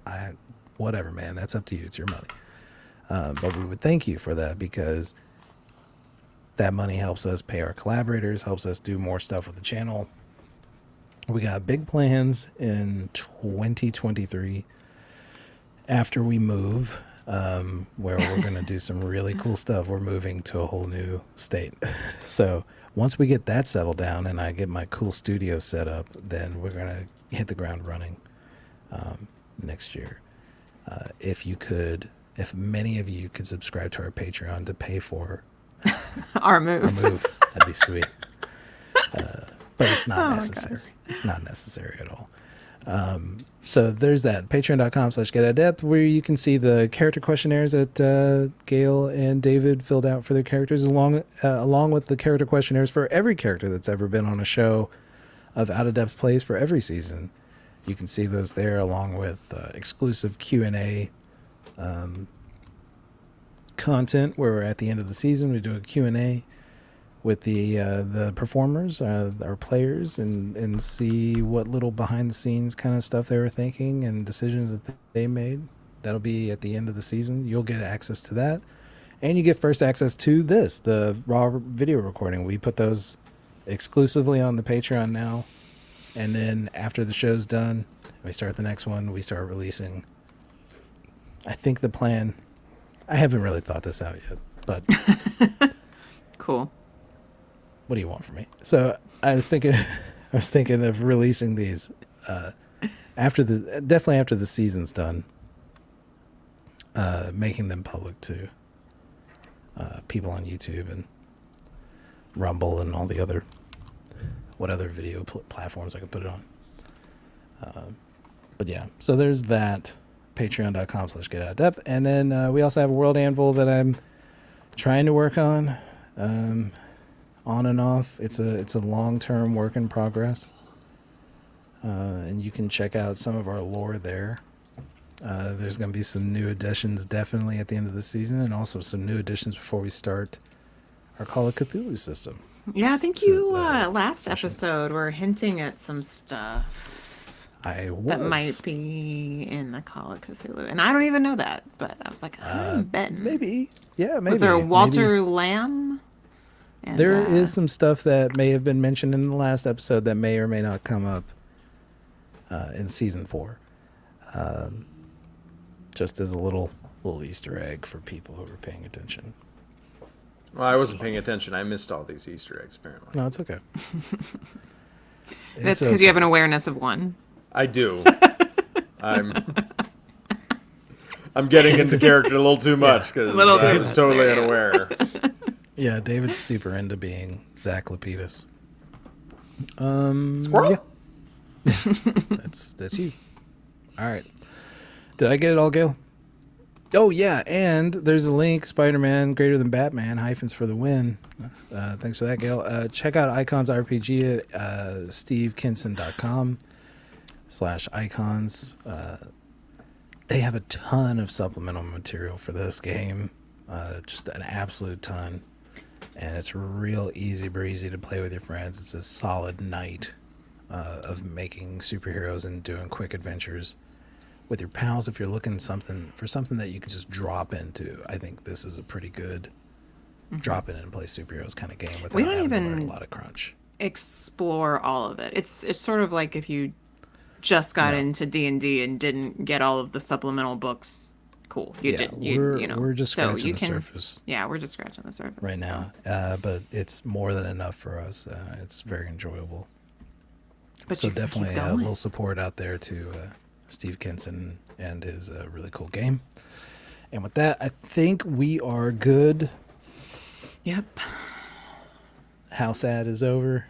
whatever, man, that's up to you. It's your money. But we would thank you for that because that money helps us pay our collaborators, helps us do more stuff with the channel. We got big plans in 2023 after we move, where we're going to do some really cool stuff. We're moving to a whole new state. So once we get that settled down and I get my cool studio set up, then we're going to hit the ground running next year. If many of you could subscribe to our Patreon to pay for Our move. that'd be sweet. But it's not necessary. It's not necessary at all. So there's that. Patreon.com/getoutofdepth, where you can see the character questionnaires that Gail and David filled out for their characters, along with the character questionnaires for every character that's ever been on a show of Out of Depth Plays for every season. You can see those there, along with exclusive Q&A content, where at the end of the season we do a Q&A with the performers, our players, and see what little behind the scenes kind of stuff they were thinking and decisions that they made. That'll be at the end of the season. You'll get access to that, and you get first access to the raw video recording. We put those exclusively on the Patreon now, and then after the show's done, we start the next one. We start releasing. I think the plan, I haven't really thought this out yet, but Cool. What do you want from me? So I was thinking of releasing these definitely after the season's done, making them public to people on YouTube and Rumble and all the other video platforms I can put it on. But yeah, so there's that. Patreon.com/getoutofdepth, and then we also have a World Anvil that I'm trying to work on and off. It's a long-term work in progress, and you can check out some of our lore there. There's going to be some new additions definitely at the end of the season, and also some new additions before we start our Call of Cthulhu system. Yeah, I think you last episode were hinting at some stuff that might be in the Call of Cthulhu, and I don't even know that, but I was like, I'm betting. Maybe. Was there a Walter Lamb? And, there is some stuff that may have been mentioned in the last episode that may or may not come up in season 4. Just as a little Easter egg for people who are paying attention. Well, I wasn't paying attention. I missed all these Easter eggs, apparently. No, it's okay. That's because you have an awareness of one. I do. I'm getting into character a little too much because I was totally unaware. Yeah, David's super into being Zack Lapidus. Squirrel? Yeah. That's you. All right. Did I get it all, Gail? Oh, yeah, and there's a link, Spider-Man Greater Than Batman, hyphens for the win. Thanks for that, Gail. Check out Icons RPG at stevekinson.com/icons. They have a ton of supplemental material for this game, just an absolute ton. And it's real easy breezy to play with your friends. It's a solid night of making superheroes and doing quick adventures with your pals. If you're looking for something that you can just drop into, I think this is a pretty good drop in and play superheroes kind of game without having to learn a lot of crunch. Explore all of it. It's sort of like if you just got into D&D and didn't get all of the supplemental books. Cool. We're just scratching the surface. Yeah, we're just scratching the surface right now. But it's more than enough for us. It's very enjoyable. But so definitely a little support out there to Steve Kinson and his really cool game. And with that, I think we are good. Yep. House ad is over.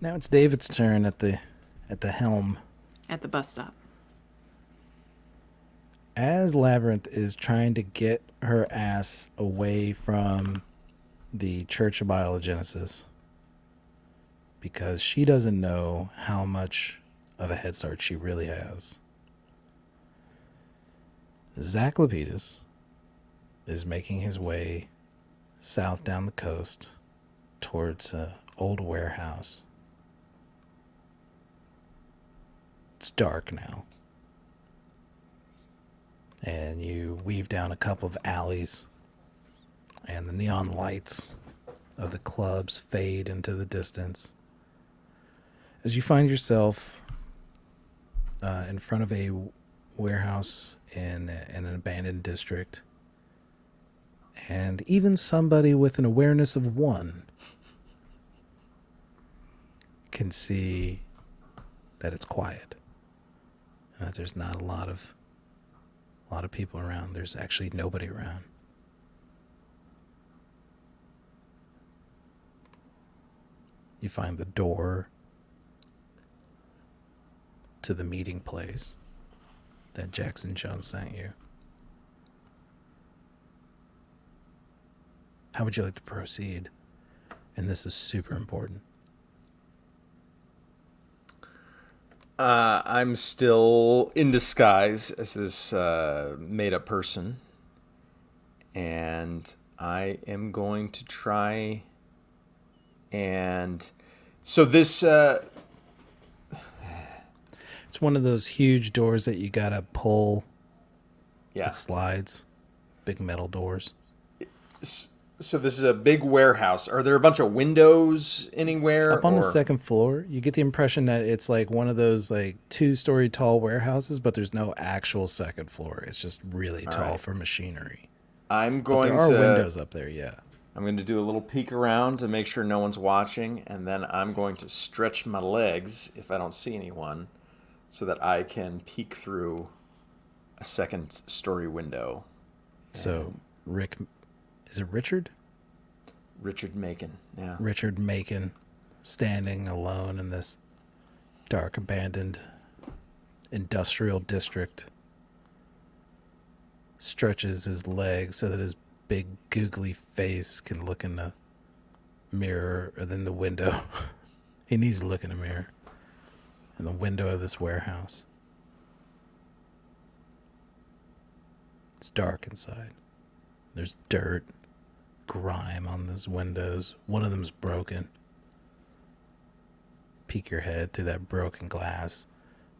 Now it's David's turn at the helm. At the bus stop. As Labyrinth is trying to get her ass away from the Church of Biogenesis, because she doesn't know how much of a head start she really has, Zack Lapidus is making his way south down the coast towards an old warehouse. It's dark now. And you weave down a couple of alleys, and the neon lights of the clubs fade into the distance as you find yourself in front of a warehouse in an abandoned district. And even somebody with an awareness of 1 can see that it's quiet and that there's not a lot of people around. There's actually nobody around. You find the door to the meeting place that Jackson Jones sent you. How would you like to proceed? And this is super important. I'm still in disguise as this made-up person, and I am going to try and... So this... It's one of those huge doors that you gotta pull. Yeah. It slides. Big metal doors. So this is a big warehouse. Are there a bunch of windows anywhere? Up on the second floor, you get the impression that it's like one of those like 2-story tall warehouses, but there's no actual second floor. It's just really tall for machinery. I'm But going there to... are windows up there, yeah. I'm going to do a little peek around to make sure no one's watching, and then I'm going to stretch my legs if I don't see anyone so that I can peek through a second-story window. So, Rick... Is it Richard? Richard Macon, yeah. Richard Macon, standing alone in this dark, abandoned industrial district, stretches his legs so that his big, googly face can look in the mirror or then the window. He needs to look in a mirror. In the window of this warehouse. It's dark inside. There's dirt, grime on those windows. One of them's broken. Peek your head through that broken glass.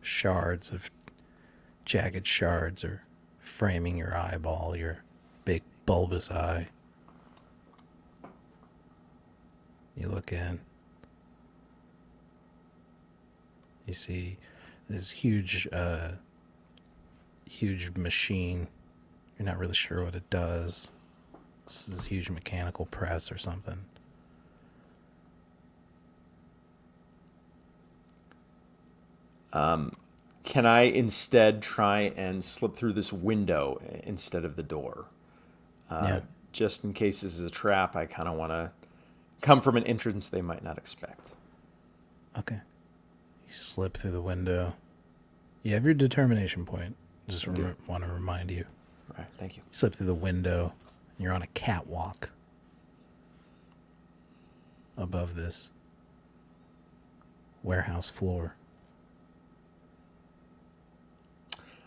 Jagged shards are framing your eyeball, your big bulbous eye. You look in. You see this huge machine. You're not really sure what it does. It's this huge mechanical press or something. Can I instead try and slip through this window instead of the door? Yeah. Just in case this is a trap, I kind of want to come from an entrance they might not expect. Okay. You slip through the window. You have your determination point. Just want to remind you. All right, thank you. You slip through the window, and you're on a catwalk above this warehouse floor.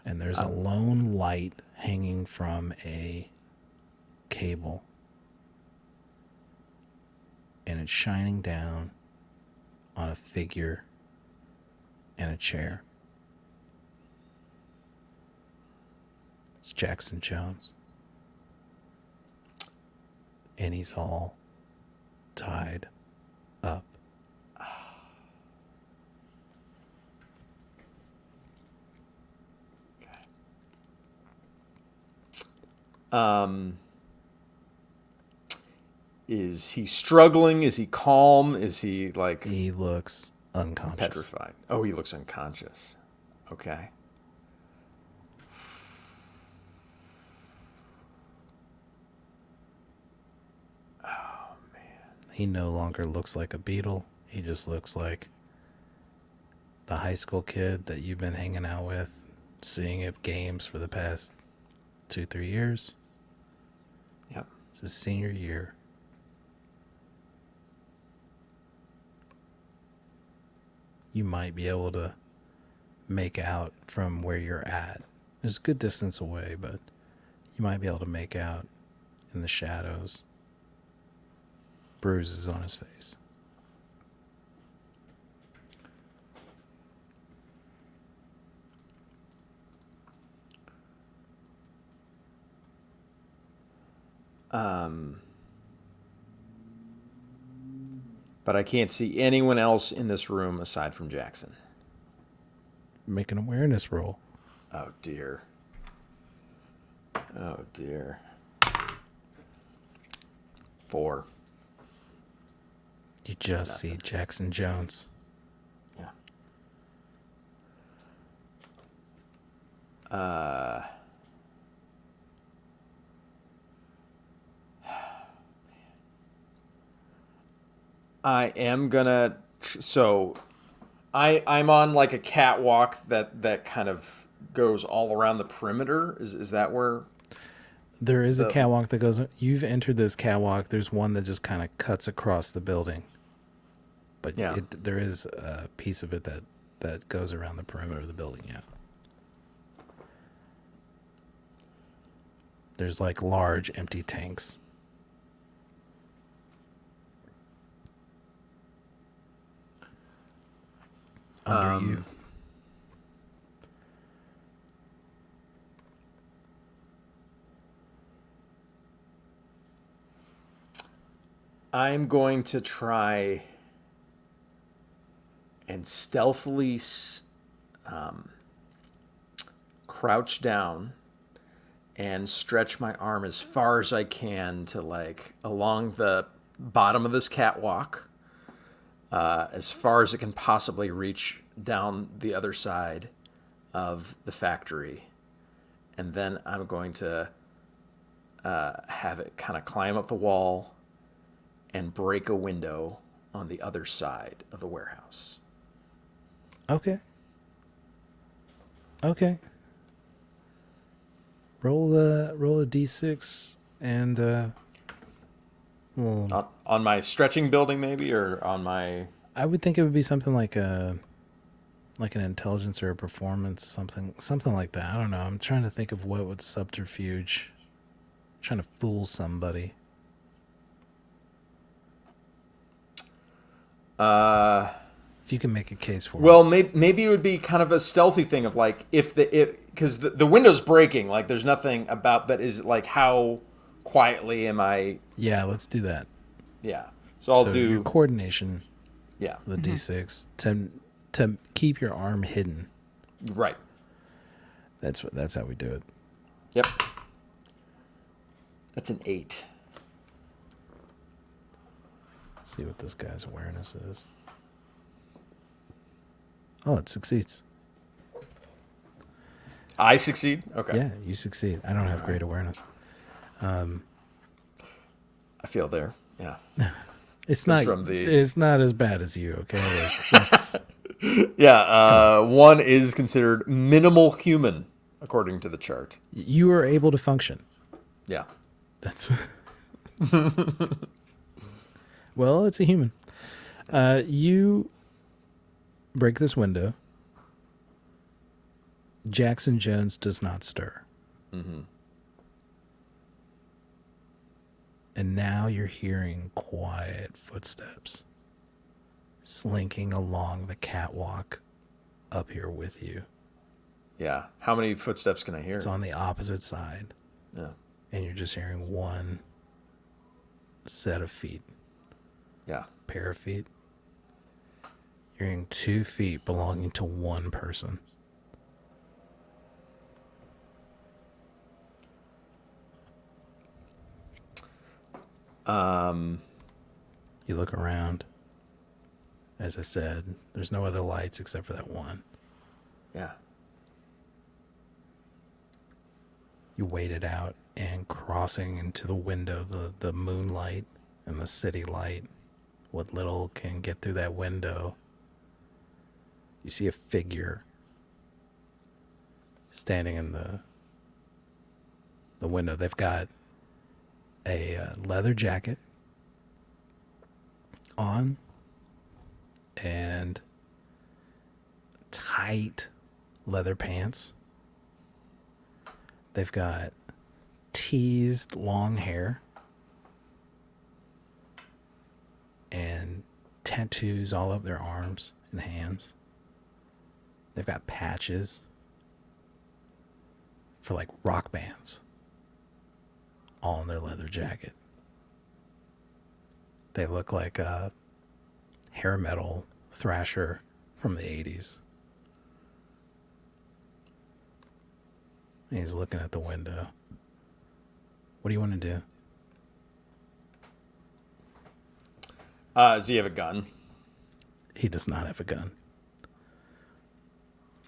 And there's a lone light hanging from a cable. And it's shining down on a figure in a chair. It's Jackson Jones. And he's all tied up. Is he struggling? Is he calm? Is he like He looks unconscious. petrified? Oh, he looks unconscious. Okay. He no longer looks like a beetle. He just looks like the high school kid that you've been hanging out with, seeing at games for the past 2-3 years. Yep. It's his senior year. You might be able to make out from where you're at It's a good distance away, but you might be able to make out in the shadows. Bruises on his face. But I can't see anyone else in this room aside from Jackson. Make an awareness roll. Oh, dear. Oh, dear. 4. You just see Jackson Jones. Yeah. I am gonna. So, I'm on like a catwalk that kind of goes all around the perimeter. Is that where? There is a catwalk that goes. You've entered this catwalk. There's one that just kind of cuts across the building. But Yeah. there is a piece of it that goes around the perimeter of the building. Yeah. There's like large empty tanks. Under you. I'm going to try and stealthily crouch down and stretch my arm as far as I can to like along the bottom of this catwalk, as far as it can possibly reach down the other side of the factory. And then I'm going to have it kind of climb up the wall and break a window on the other side of the warehouse. Okay. Okay. Roll a d6 and well, On my stretching building, maybe, or on my... I would think it would be something like an intelligence or a performance, something like that. I don't know. I'm trying to think of what would subterfuge. I'm trying to fool somebody. If you can make a case for Well, it. maybe it would be kind of a stealthy thing of like because the window's breaking, like there's nothing about, but is it like how quietly am I? Yeah, let's do that. Yeah. So I'll do your coordination, yeah. the d6 to keep your arm hidden. Right. That's how we do it. Yep. That's an 8. Let's see what this guy's awareness is. Oh, it succeeds. I succeed? Okay. Yeah, you succeed. I don't have great awareness. I feel there. Yeah. It's not from the- it's not as bad as you, okay? It's- Yeah, 1 is considered minimal human according to the chart. you are able to function. Yeah. That's well, it's a human. You break this window. Jackson Jones does not stir. Mm-hmm. And now you're hearing quiet footsteps slinking along the catwalk up here with you. Yeah. How many footsteps can I hear? It's on the opposite side. Yeah. And you're just hearing one set of feet, Yeah. pair of feet. You're hearing 2 feet belonging to one person. You look around. As I said, there's no other lights except for that one. Yeah. You wait it out, and crossing into the window, the moonlight and the city light, what little can get through that window, you see a figure standing in the window. They've got a leather jacket on and tight leather pants. They've got teased long hair and tattoos all up their arms and hands. They've got patches for like rock bands all in their leather jacket. They look like a hair metal thrasher from the 80s. He's looking at the window. What do you want to do? Does he have a gun? He does not have a gun.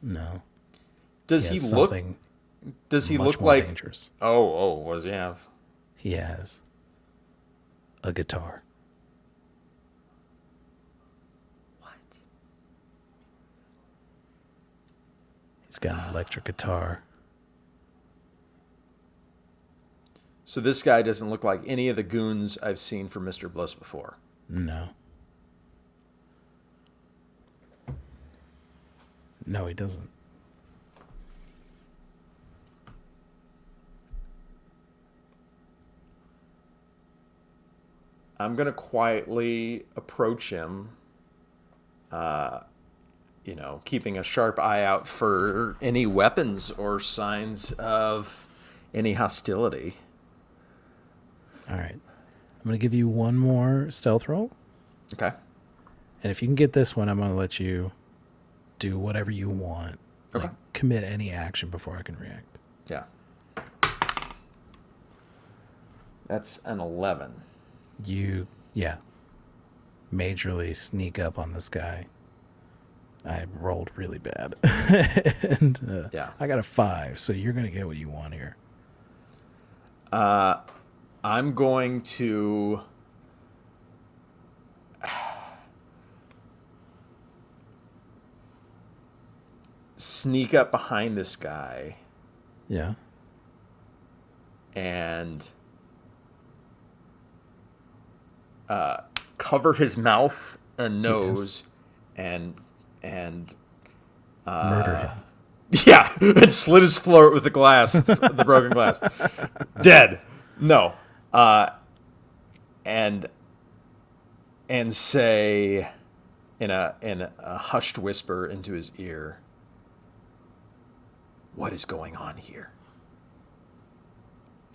No. Does he has look? something Does he much look more like? dangerous. Oh, what does he have? He has a guitar. What? He's got an electric guitar. So this guy doesn't look like any of the goons I've seen from Mr. Bliss before. No. No, he doesn't. I'm going to quietly approach him, keeping a sharp eye out for any weapons or signs of any hostility. All right. I'm going to give you one more stealth roll. Okay. And if you can get this one, I'm going to let you do whatever you want. Okay. Like, commit any action before I can react. Yeah. That's an 11. You, majorly sneak up on this guy. I rolled really bad. And Yeah. I got a 5, so you're going to get what you want here. I'm going to sneak up behind this guy Yeah. and cover his mouth and nose and Murder him. yeah, and slit his throat with the glass, the broken glass. Dead. No. And say in a hushed whisper into his ear, what is going on here?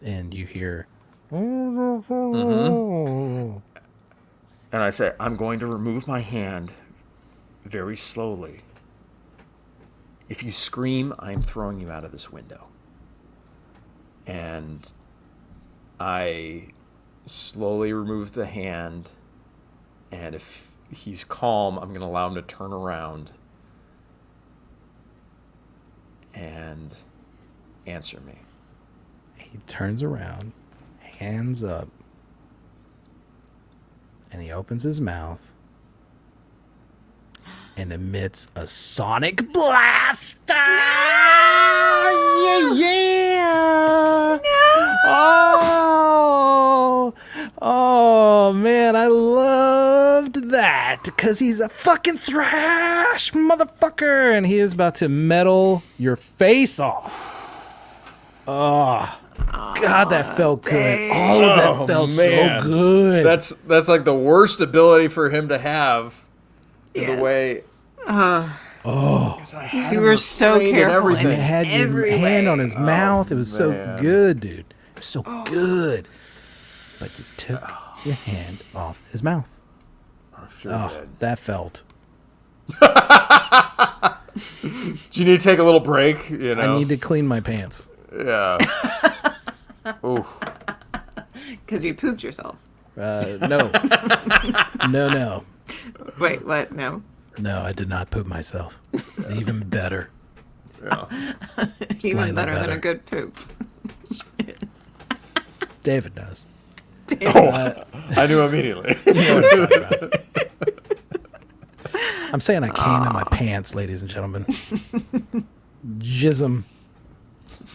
And you hear... And I say, I'm going to remove my hand very slowly. If you scream, I'm throwing you out of this window. And I slowly remove the hand, and if he's calm, I'm going to allow him to turn around and answer me. He turns around, hands up, and he opens his mouth and emits a sonic blast. Yeah. Oh, man, I loved that because he's a fucking thrash motherfucker, and he is about to metal your face off. Oh, God, that felt good. All of that felt so good. That's like the worst ability for him to have. In the way. You were so careful And it had your every hand way. on his mouth. It was so good, dude. It was so good. But you took your hand off his mouth. Did. That felt. Do you need to take a little break? You know? I need to clean my pants. Yeah. Ooh. Because you pooped yourself. No. No. Wait, what? No. No, I did not poop myself. Even better. Yeah. Even Slightly better than better. a good poop. David knows. I knew immediately. You know what I'm talking about. I'm saying I came in my pants, ladies and gentlemen. Jism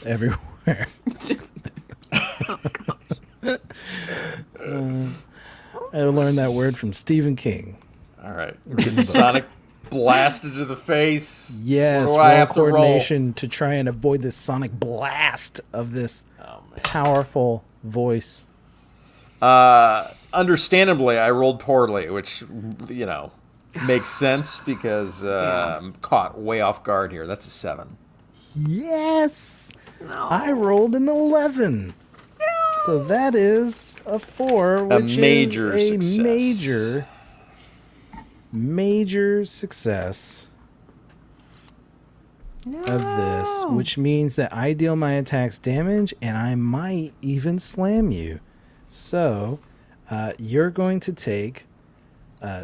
everywhere. Just, I learned that word from Stephen King. All right. We're getting blasted to the face. Yes, What do I roll have to roll? coordination to try and avoid this sonic blast of this powerful voice. Understandably, I rolled poorly, which, makes sense because I'm caught way off guard here. That's a 7. Yes! I rolled an 11. So that is a 4, which major is a success. major success of this, which means that I deal my attacks damage and I might even slam you. So you're going to take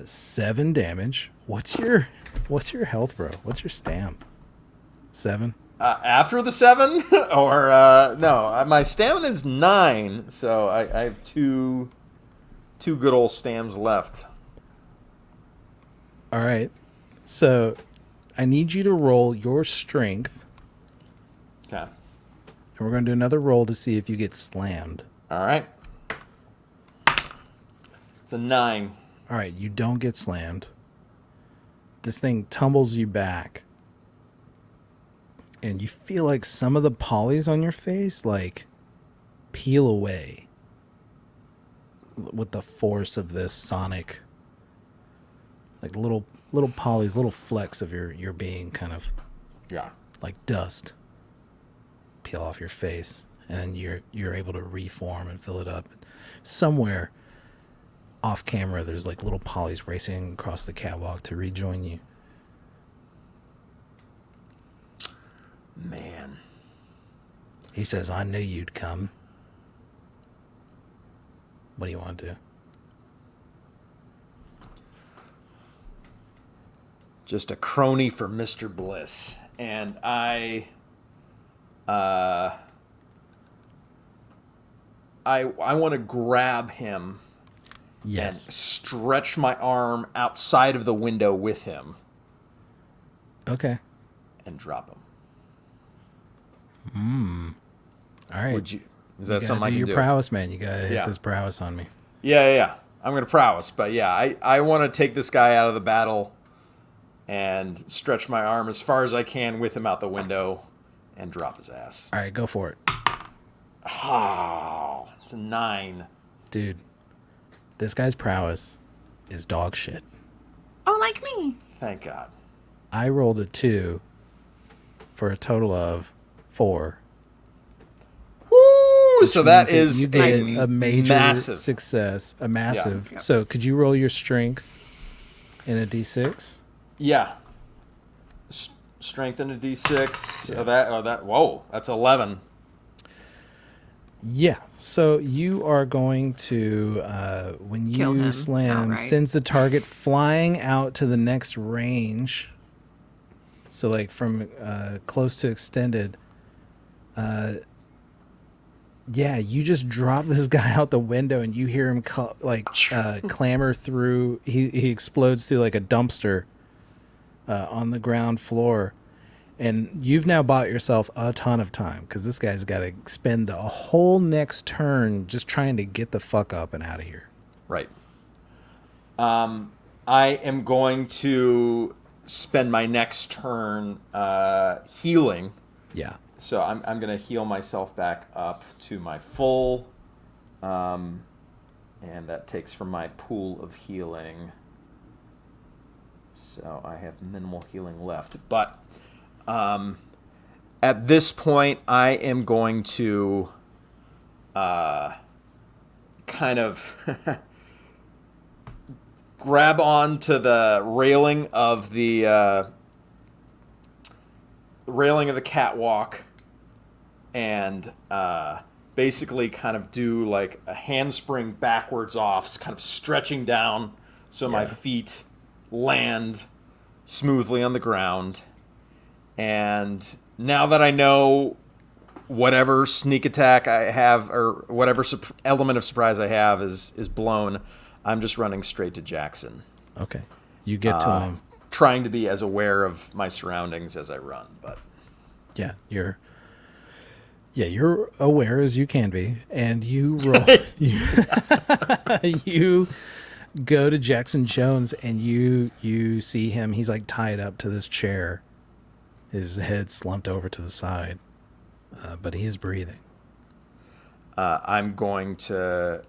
7 damage. What's your health, bro? What's your stam? 7? After the 7? Or, no, my stamina is 9, so I have two good old stams left. All right. So I need you to roll your strength, Okay. and we're going to do another roll to see if you get slammed. All right. It's a 9. All right, you don't get slammed. This thing tumbles you back. And you feel like some of the polys on your face, like, peel away with the force of this sonic, like little polys, little flecks of your being, kind of Yeah. like dust, peel off your face, and then you're able to reform and fill it up. Somewhere off camera, there's like little polys racing across the catwalk to rejoin you. Man. He says, I knew you'd come. What do you want to do? Just a crony for Mr. Bliss. And I want to grab him Yes. and stretch my arm outside of the window with him Okay. and drop him. All right. Would you? Is that You something I gotta can do do? your prowess, man. You gotta hit Yeah. this prowess on me. Yeah. I'm going to prowess. But yeah, I want to take this guy out of the battle and stretch my arm as far as I can with him out the window and drop his ass. All right, go for it. Oh, it's a 9. Dude, this guy's prowess is dog shit. Oh, like me. Thank God. I rolled a 2 for a total of 4. Woo! So that is you get a major massive success. A massive. Yeah. So could you roll your strength in a d6? Yeah. Strength in a d6. Yeah. Whoa, that's 11. Yeah. So you are going to, when Kill you him slam, outright. sends the target flying out to the next range. So like from close to extended. Yeah, you just drop this guy out the window and you hear him clamber through. He explodes through like a dumpster on the ground floor. And you've now bought yourself a ton of time because this guy's got to spend a whole next turn just trying to get the fuck up and out of here. Right. I am going to spend my next turn healing. Yeah. So I'm going to heal myself back up to my full. And that takes from my pool of healing. So I have minimal healing left. But at this point, I am going to kind of grab onto the railing of the catwalk and basically kind of do like a handspring backwards off, kind of stretching down so my feet land smoothly on the ground. And now that I know whatever sneak attack I have or whatever element of surprise I have is blown, I'm just running straight to Jackson. Okay. You get to him. Trying to be as aware of my surroundings as I run, but Yeah, you're aware as you can be, and you roll. you go to Jackson Jones, and you see him. He's like tied up to this chair, his head slumped over to the side, but he is breathing. I'm going to.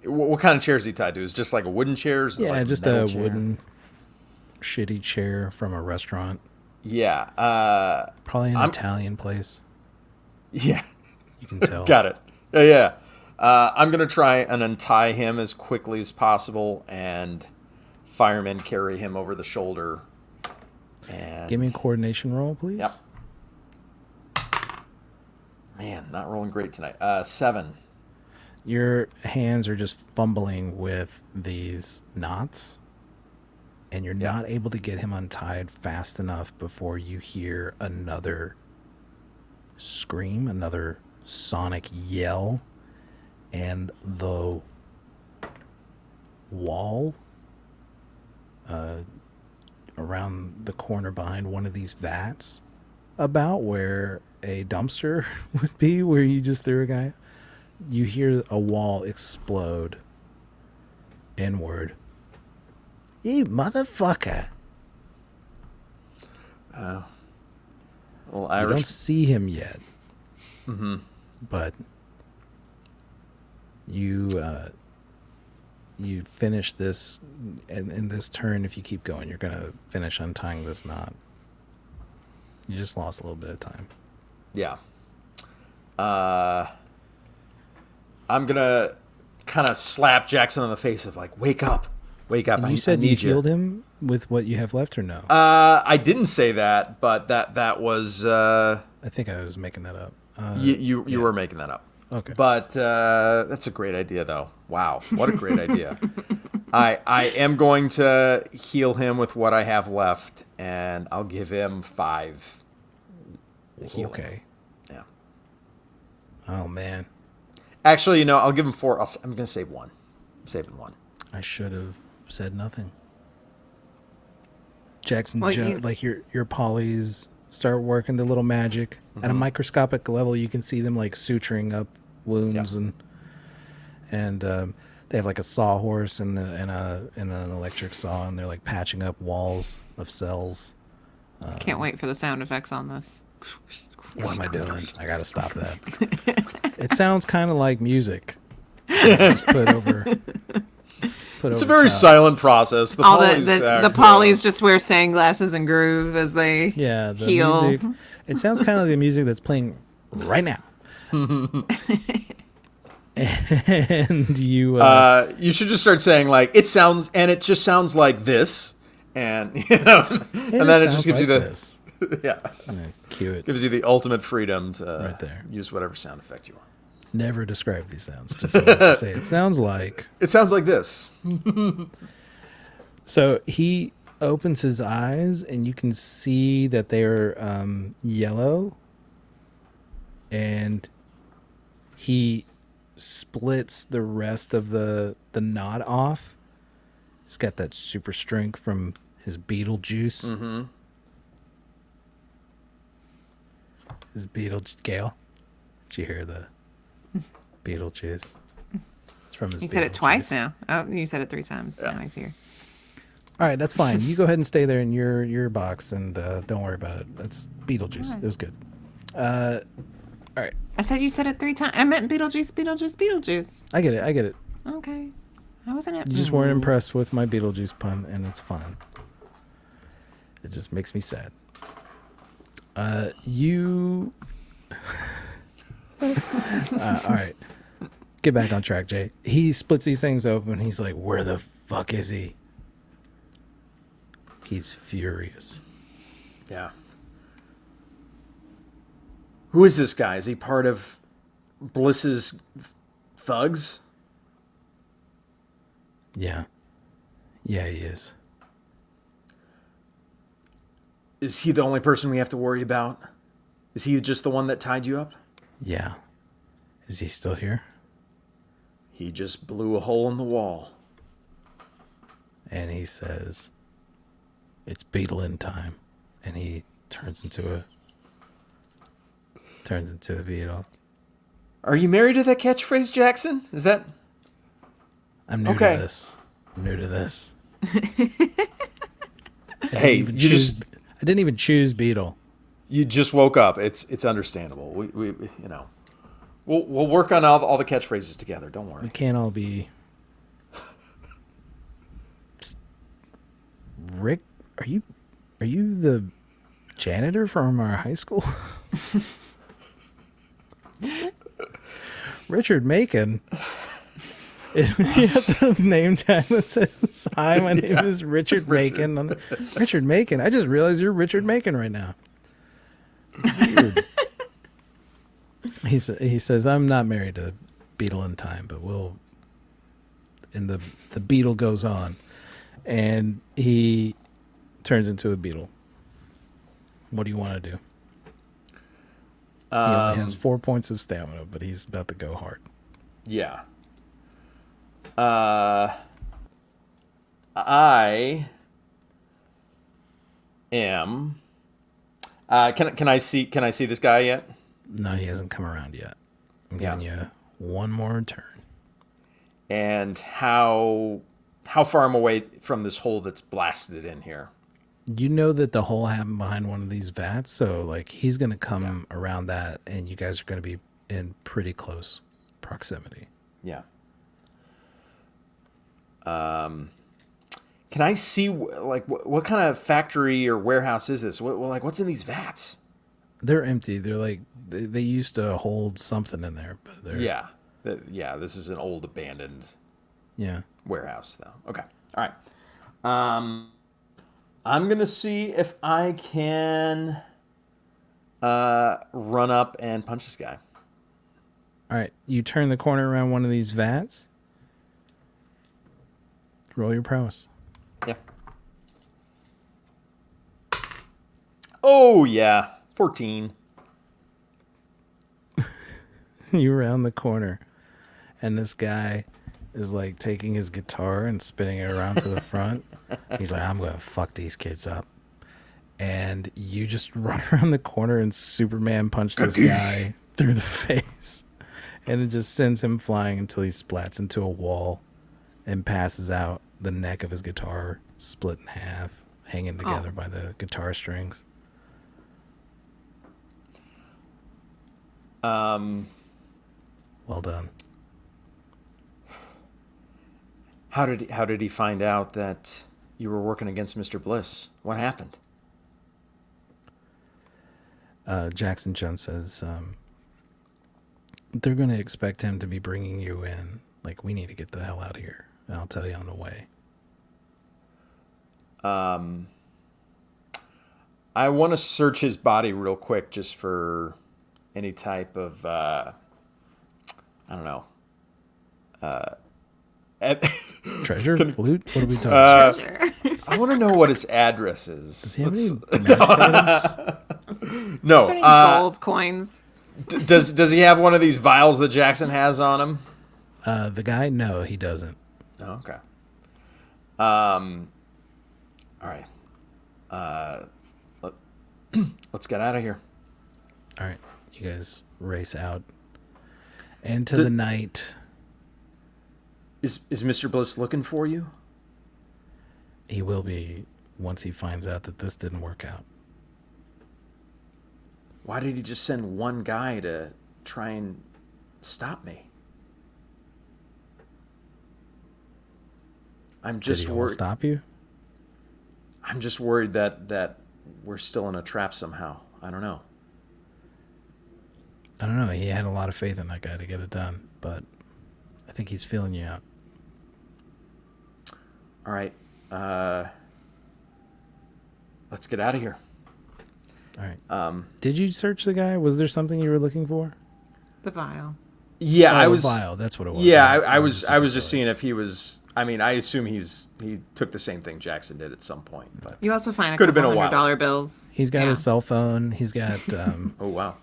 What kind of chair is he tied to? Is it just like a wooden chair? Is it Yeah, like just metal a chair? wooden, shitty chair from a restaurant. Yeah. Probably an Italian place. Yeah. You can tell. Got it. Yeah. I'm going to try and untie him as quickly as possible and firemen carry him over the shoulder. And Give me a coordination roll, please. Yep. Man, not rolling great tonight. 7. Your hands are just fumbling with these knots, and you're not able to get him untied fast enough before you hear another scream, another sonic yell, and the wall around the corner behind one of these vats, about where a dumpster would be, where you just threw a guy, you hear a wall explode inward. You motherfucker. Little You Irish. don't see him yet. Mm-hmm. But you finish this, and in this turn, if you keep going, you're going to finish untying this knot. You just lost a little bit of time. Yeah. I'm going to kind of slap Jackson on the face of like, wake up. Wake up. And I you said you need healed him with what you have left, or no? I didn't say that, but that was... I think I was making that up. you were making that up. Okay. But that's a great idea, though. Wow. What a great idea. I am going to heal him with what I have left, and I'll give him 5 healing. Okay. Yeah. Oh, man. Actually, I'll give him 4. I'm going to save 1. I'm saving 1. I should have said nothing. Jackson, Well, like your polys start working the little magic. At a microscopic level, you can see them like suturing up wounds, and they have like a sawhorse and an electric saw, and they're like patching up walls of cells. Can't wait for the sound effects on this. What am I doing? I gotta stop that. It sounds kind of like music. Just put over. It's a very silent process. The All polys the polys just wear sunglasses and groove as they the heal. music. It sounds kind of like the music that's playing right now. And you you should just start saying like it just sounds like this, and and then it just gives you the this. yeah Cue it. gives you the ultimate freedom to Right there. use whatever sound effect you want. Never describe these sounds. Just say it sounds like. It sounds like this. So he opens his eyes, and you can see that they're yellow, and he splits the rest of the knot off. He's got that super strength from his beetle juice. Mm-hmm. His beetle Gail. Did you hear the beetle juice? It's from his. You said it twice Beetlejuice. now. Oh, you said it 3 times. Now he's here. All right, that's fine. You go ahead and stay there in your box, and don't worry about it. That's Beetlejuice. Right. It was good. All right, I said you said it 3 times. I meant Beetlejuice, Beetlejuice, Beetlejuice. I get it. Okay. I wasn't it. You just weren't impressed with my Beetlejuice pun, and it's fine. It just makes me sad. You. All right, get back on track, Jay. He splits these things open. He's like, "Where the fuck is he?" He's furious. Yeah. Who is this guy? Is he part of Bliss's thugs? Yeah, he is. Is he the only person we have to worry about? Is he just the one that tied you up? Yeah. Is he still here? He just blew a hole in the wall. And he says, "It's beetle-in time," and he turns into a beetle. Are you married to that catchphrase, Jackson? Is that... I'm new Okay. to this. I'm new to this. Hey, I didn't even choose Beetle. you just woke up. It's understandable. We you know, we'll work on all the catchphrases together. Don't worry. We can't all be. Rick, are you the janitor from our high school? Richard Macon. You have the name tag that says, "Hi, my name is Richard Macon." Richard Macon. I just realized you're Richard Macon right now. Weird. He says, "I'm not married to Beetle in time, but we'll." And the beetle goes on, and he turns into a beetle. What do you want to do? He only has 4 points of stamina, but he's about to go hard. Yeah. I am. Can I see this guy yet? No, he hasn't come around yet. I'm giving you one more turn. And how far I'm away from this hole that's blasted in here? You know that the hole happened behind one of these vats, so like he's gonna come around that, and you guys are gonna be in pretty close proximity. Yeah. Can I see like what kind of factory or warehouse is this? What's in these vats? They're empty. They're like they used to hold something in there, but they're This is an old abandoned yeah. warehouse though. Okay. All right. I'm gonna see if I can run up and punch this guy. All right, you turn the corner around one of these vats. Roll your prowess. Yeah. Oh yeah, 14. You round the corner, and this guy is like taking his guitar and spinning it around to the front. He's like, "I'm gonna fuck these kids up," and you just run around the corner and Superman punch this guy through the face, and it just sends him flying until he splats into a wall and passes out. The neck of his guitar split in half, hanging together by the guitar strings. Well done. How did he find out that you were working against Mr. Bliss? What happened? Jackson Jones says they're going to expect him to be bringing you in. Like, we need to get the hell out of here. And I'll tell you on the way. I want to search his body real quick just for any type of, I don't know. Treasure? Loot? What are we talking about? Treasure. I want to know what his address is. Does he have any magic items? No. Any gold coins? Does he have one of these vials that Jackson has on him? The guy? No, he doesn't. Oh, okay. All right. Let's get out of here. All right. You guys race out into the night. Is Mr. Bliss looking for you? He will be once he finds out that this didn't work out. Why did he just send one guy to try and stop me? I'm just Did he almost stop you? I'm just worried that we're still in a trap somehow. I don't know. I don't know. He had a lot of faith in that guy to get it done, but I think he's feeling you out. All right. Let's get out of here. All right. Did you search the guy? Was there something you were looking for? The vial. Yeah, Oh, I was. vial. That's what it was. Yeah, I was just seeing if he was. I mean, I assume he took the same thing Jackson did at some point, but You also find a Could have couple been a while. $100 bills. He's got his cell phone. He's got oh wow.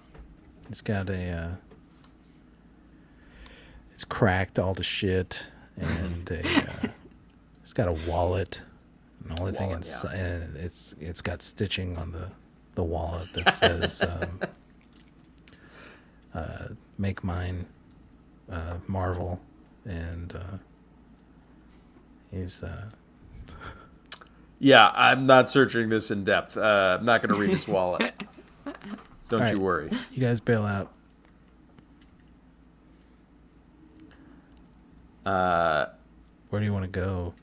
he's got a it's cracked all to shit, and he's got a wallet. And the only thing inside, and it's got stitching on the wallet that says make mine marvel, and he's Yeah, I'm not searching this in depth. I'm not going to read his wallet. Don't you right. worry. You guys bail out. Where do you want to go?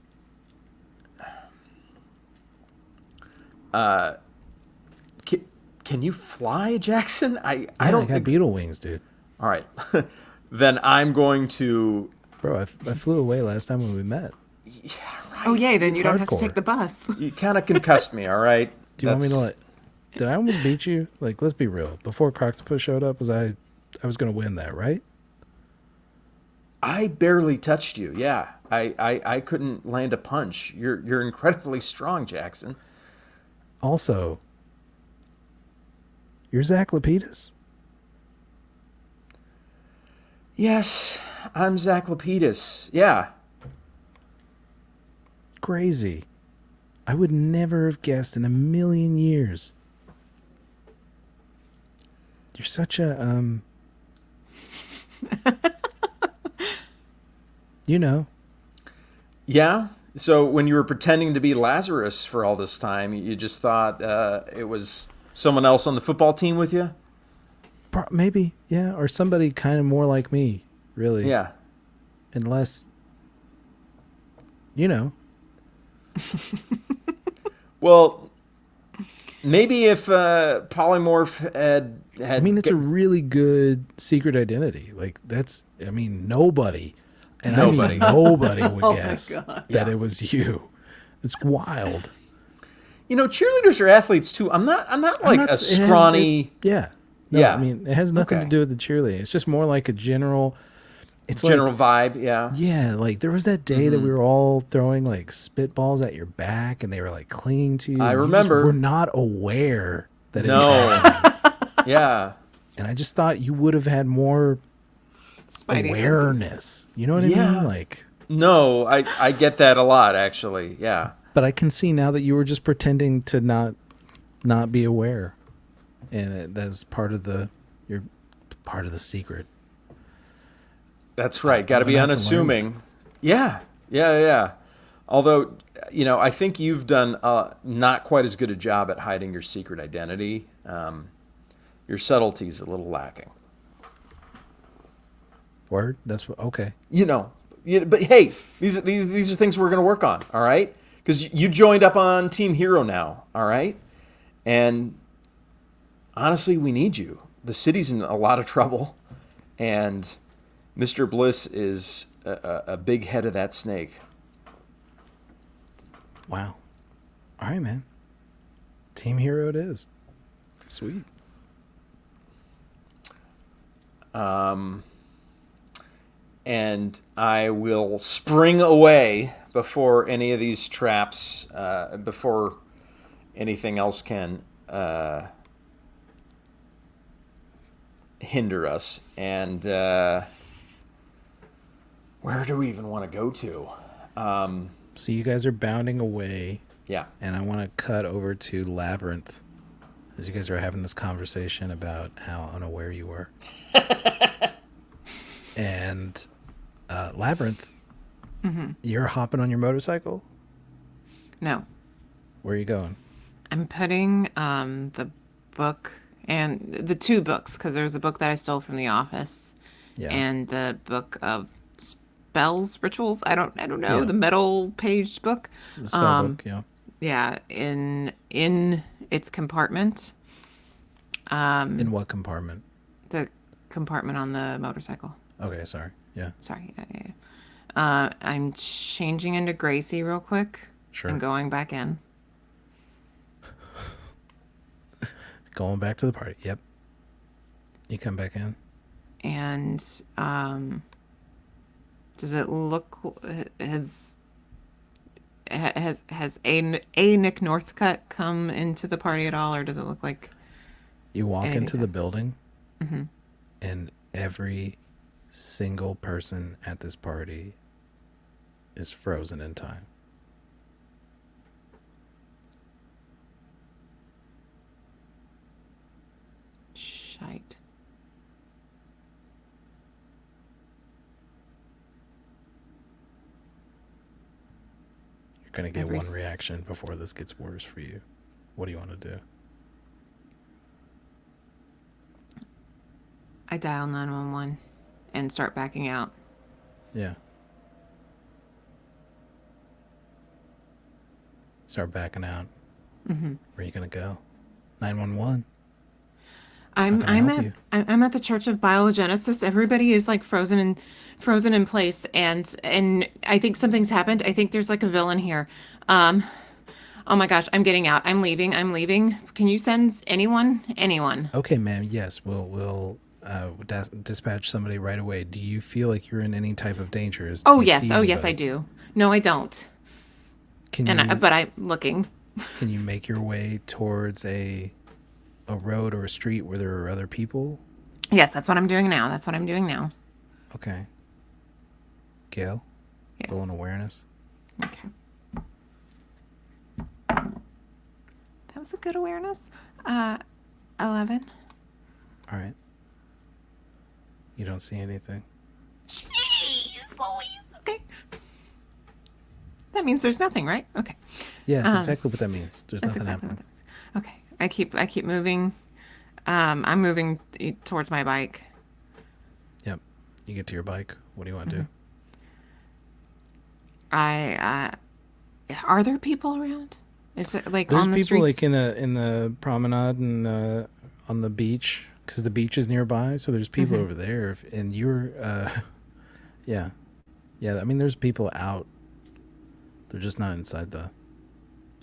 Can you fly, Jackson? I I don't. got beetle wings, dude. All right, then I'm going to. Bro, I flew away last time when we met. Oh, yay, then you don't have to Hardcore. take the bus. You kind of concussed me. All right. Do you want me to did I almost beat you? Like, let's be real. Before Croctopus showed up, I was going to win that, right? I barely touched you. Yeah, I couldn't land a punch. You're incredibly strong, Jackson. Also, you're Zack Lapidus? Yes, I'm Zack Lapidus. Yeah. Crazy. I would never have guessed in a million years. You're such a, you know. Yeah. So when you were pretending to be Lazarus for all this time, you just thought it was someone else on the football team with you? Maybe, yeah. Or somebody kind of more like me, really. Yeah. Unless, you know. Well, maybe if Polymorph had I mean, it's a really good secret identity. Like, nobody, and Nobody. I mean nobody would Oh my guess God. that it was you. It's wild. You know, cheerleaders are athletes too. I'm not like a scrawny Yeah. No, Yeah. I mean, it has nothing to Okay. do with the cheerleading. It's just more like a general. It's general like, vibe. Yeah. yeah, like there was that day that we were all throwing like spitballs at your back, and they were like clinging to you. I and you remember. just were not aware that it was No. happening. Yeah. And I just thought you would have had more Spidey senses. awareness. You know what I Yeah. mean? Like, No, I get that a lot actually. Yeah. but I can see now that you were just pretending to not be aware, and that's you're part of the secret. That's right. Got to I'm be gonna have to learn unassuming. Yeah. Yeah. Although, you know, I think you've done not quite as good a job at hiding your secret identity. Your subtlety's a little lacking. Word. That's what. Okay. You know, but hey, these are things we're going to work on. All right, because you joined up on Team Hero now. All right, and honestly, we need you. The city's in a lot of trouble, and Mr. Bliss is a big head of that snake. Wow. All right, man. Team Hero it is. Sweet. And I will spring away before any of these traps, before anything else can hinder us. And where do we even want to go to? So you guys are bounding away, Yeah. and I want to cut over to Labyrinth as you guys are having this conversation about how unaware you were. And Labyrinth, you're hopping on your motorcycle? No. Where are you going? I'm putting the book and the two books, because there's a book that I stole from the office, Yeah. and the book of spells, rituals. I don't know, Yeah. the metal paged book. The spell book, yeah. Yeah, in its compartment, In what compartment? the compartment on the motorcycle. Okay, sorry. Yeah. Sorry. Yeah. I'm changing into Gracie real quick. Sure. And going back in. Going back to the party. Yep. You come back in. And does it look has a Nick Northcutt come into the party at all, or does it look like You walk anything's into the happened? building, and every single person at this party is frozen in time. Shite. going to get one reaction before this gets worse for you. What do you want to do? I dial 911 and start backing out. Yeah. Start backing out. Mm-hmm. Where are you going to go? 911. I'm at the Church of Biogenesis. Everybody is like frozen in place, and I think something's happened. I think there's like a villain here. Oh my gosh, I'm getting out. I'm leaving. Can you send anyone? Okay, ma'am. Yes, we'll dispatch somebody right away. Do you feel like you're in any type of danger? Oh yes, I do. No, I don't. But I'm looking. Can you make your way towards a road or a street where there are other people? Yes, that's what I'm doing now. Okay. Gail? Yes. Roll an awareness. Okay. That was a good awareness. 11. All right. You don't see anything? Jeez Louise. Okay. That means there's nothing, right? Okay. Yeah, that's exactly what that means. There's nothing happening. What that means. Okay. I keep moving. I'm moving towards my bike. Yep. You get to your bike. What do you want to do? Are there people around? Is there like There's on the people streets? like in the promenade and on the beach, because the beach is nearby. So there's people over there, and you're yeah. I mean, there's people out. They're just not inside the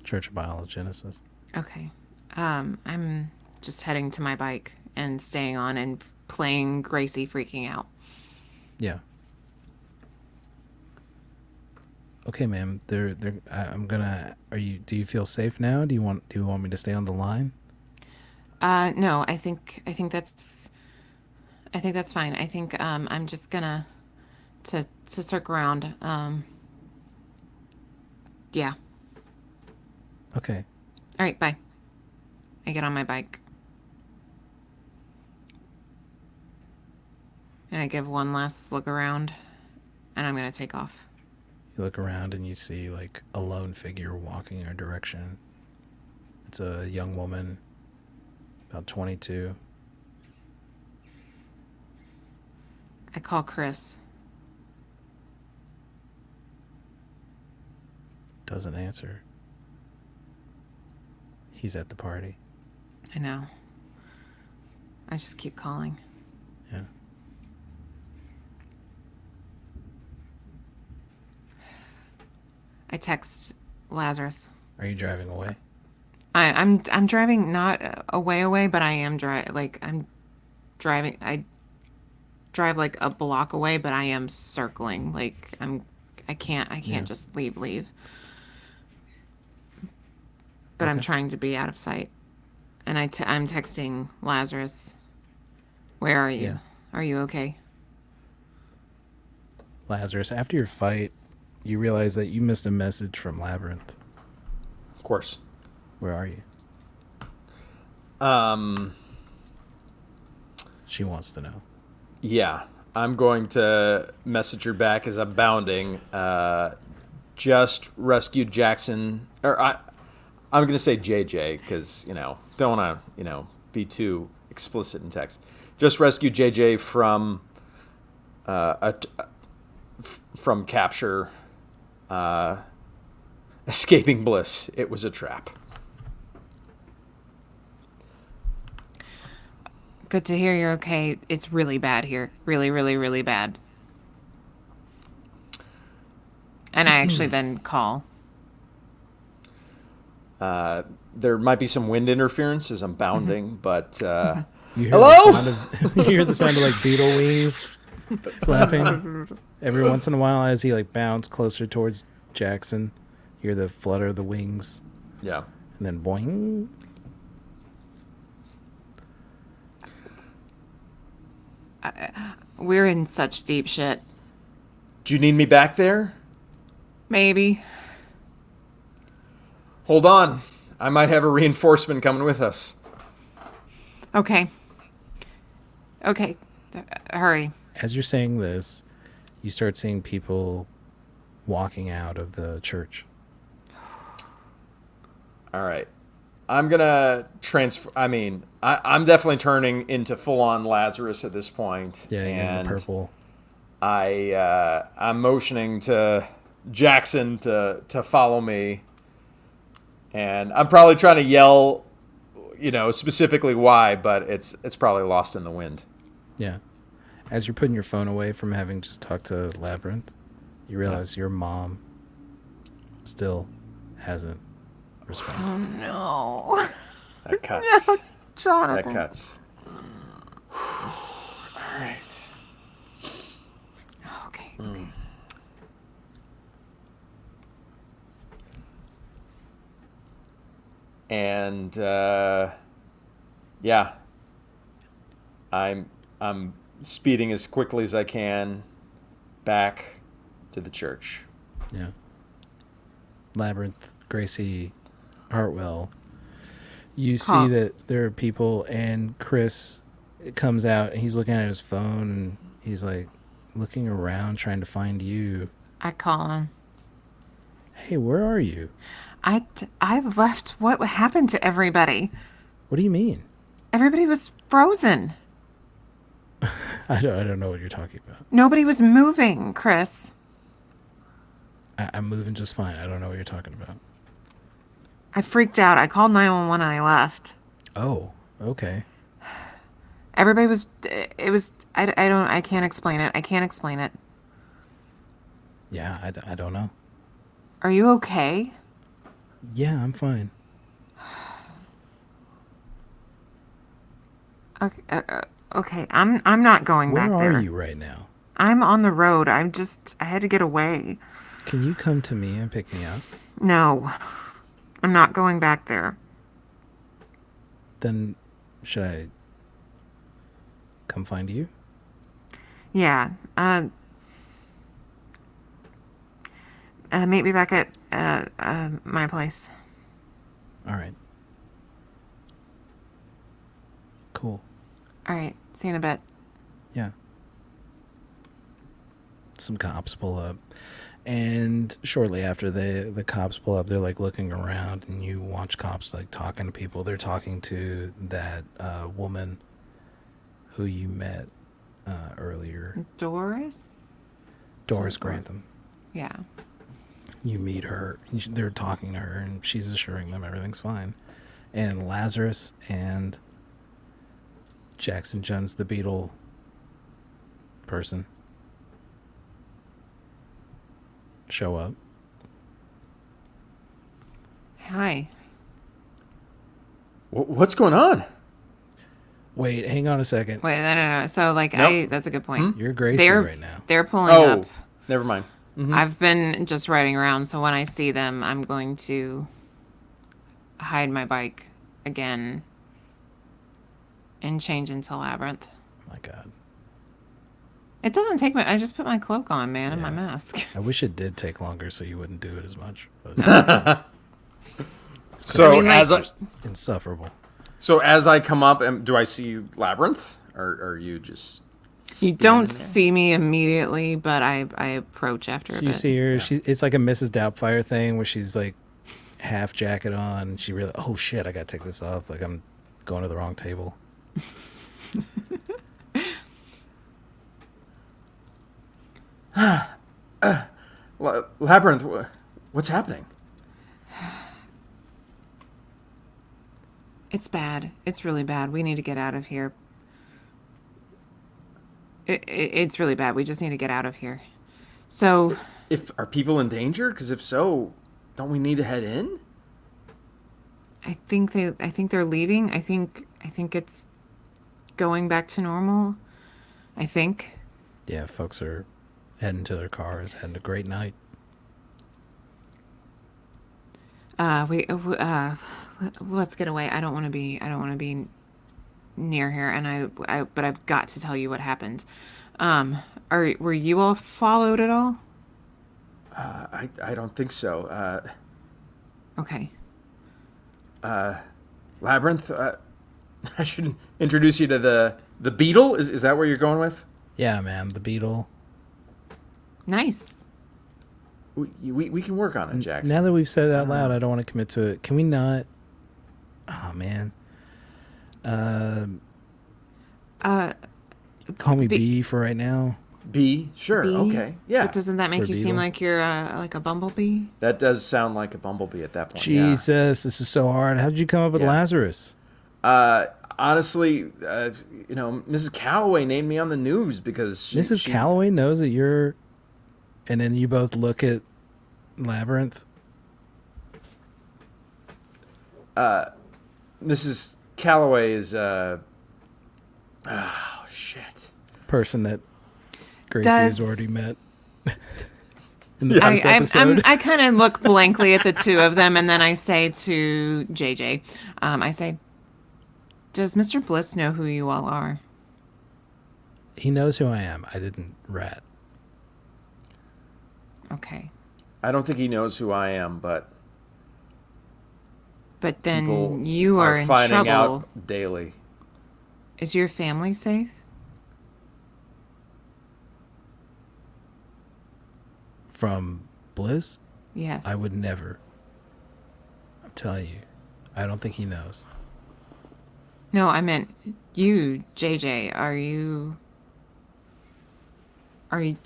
Church of Biogenesis. Okay. I'm just heading to my bike and staying on and playing Gracie freaking out. Yeah. Okay, ma'am. I'm gonna. Do you feel safe now? Do you want me to stay on the line? No. I think that's fine. I think I'm just gonna to circle around. Yeah. Okay. All right. Bye. I get on my bike. And I give one last look around, and I'm gonna take off. You look around and you see like a lone figure walking in our direction. It's a young woman, about 22. I call Chris. Doesn't answer. He's at the party. I know. I just keep calling. Yeah. I text Lazarus. Are you driving away? I'm driving not away, but I am I'm driving. I drive like a block away, but I am circling. Like I can't just leave. But Okay. I'm trying to be out of sight, and I'm texting Lazarus. Where are you? Yeah. Are you okay? Lazarus, after your fight, you realize that you missed a message from Labyrinth. Of course. Where are you? She wants to know. Yeah. I'm going to message her back as I'm bounding. Just rescued Jackson. Or I'm going to say JJ because, don't want to, be too explicit in text. Just rescued JJ from capture, escaping Bliss. It was a trap. Good to hear you're okay. It's really bad here. Really, really, really bad. And I actually then call. There might be some wind interference as I'm bounding, but You hear hello? you hear the sound of like beetle wings flapping every once in a while as he like bounds closer towards Jackson. You hear the flutter of the wings, Yeah. and then boing. We're in such deep shit. Do you need me back there? Maybe. Hold on. I might have a reinforcement coming with us. Okay. Okay. Hurry. As you're saying this, you start seeing people walking out of the church. All right. I'm gonna transfer. I mean, I'm definitely turning into full-on Lazarus at this point, Yeah, you're in and the purple. I'm motioning to Jackson to follow me, and I'm probably trying to yell, specifically why, but it's probably lost in the wind. Yeah. As you're putting your phone away from having just talked to Labyrinth, you realize your mom still hasn't responded. Oh no. That cuts. No, Jonathan. That cuts. All right. Okay. And yeah, I'm speeding as quickly as I can back to the church. Yeah. Labyrinth, Gracie, Hartwell. You see that there are people, and Chris comes out and he's looking at his phone and he's like looking around trying to find you. I call him. Hey, where are you? I left. What happened to everybody? What do you mean? Everybody was frozen. I don't know what you're talking about. Nobody was moving, Chris. I'm moving just fine. I don't know what you're talking about. I freaked out. I called 911 and I left. Oh, okay. Everybody was. It was. I can't explain it. I can't explain it. Yeah, I don't know. Are you okay? Yeah, I'm fine. Okay. I'm not going Where back there. are you right now? I'm on the road. I had to get away. Can you come to me and pick me up? No. I'm not going back there. Then should I come find you? Yeah. Meet me back at my place. All right. Cool. All right. See you in a bit. Yeah. Some cops pull up. And shortly after the cops pull up, they're like looking around, and you watch cops like talking to people. They're talking to that woman who you met earlier, Doris Grantham. Yeah. You meet her. They're talking to her, and she's assuring them everything's fine. And Lazarus and Jackson Jones, the Beetle person, show up. Hi. What's going on? Wait, hang on a second. Wait, no. So, like, Nope. that's a good point. You're Gracie right now. They're pulling Oh, up. never mind. I've been just riding around, so when I see them, I'm going to hide my bike again and change into Labyrinth. Oh my God. It doesn't take me. I just put my cloak on, man, and my Yeah. mask. I wish it did take longer so you wouldn't do it as much. But So I mean, like- insufferable. So as I come up, do I see Labyrinth, or are you just? You don't see me immediately, but I approach after So a you bit. see her. It's like a Mrs. Doubtfire thing where she's like half jacket on. And she really, oh shit, I gotta take this off. Like I'm going to the wrong table. Labyrinth, what's happening? It's bad. It's really bad. We need to get out of here. It's really bad. We just need to get out of here. So, Are people in danger? Because if so, don't we need to head in? I think they're leaving. I think it's going back to normal. I think. Yeah, folks are heading to their cars, having a great night. Let's get away. I don't want to be near here, and but I've got to tell you what happened. Were you all followed at all? I don't think so. Okay. Labyrinth, I should introduce you to the Beetle. Is that where you're going with? Yeah, man, the Beetle. Nice. We can work on it, Jackson. Now that we've said it out loud, I don't want to commit to it. Can we not? Oh man. Call me B for right now. B, sure, Bee? okay, yeah. But doesn't that make For you seem beetle. like you're like a bumblebee? That does sound like a bumblebee at that point. Yeah. Jesus, this is so hard. How did you come up with Yeah. Lazarus? Honestly, Mrs. Calloway named me on the news because Mrs. Calloway knows that you're, and then you both look at Labyrinth. Mrs. Calloway is shit. Person that Gracie has already met. In the I first episode. I kind of look blankly at the two of them, and then I say to JJ, I say, "Does Mr. Bliss know who you all are?" He knows who I am. I didn't rat. Okay. I don't think he knows who I am, but But people then you are in finding trouble. out daily. Is your family safe? From Bliss? Yes. I would never. I'm telling you. I don't think he knows. No, I meant you, JJ.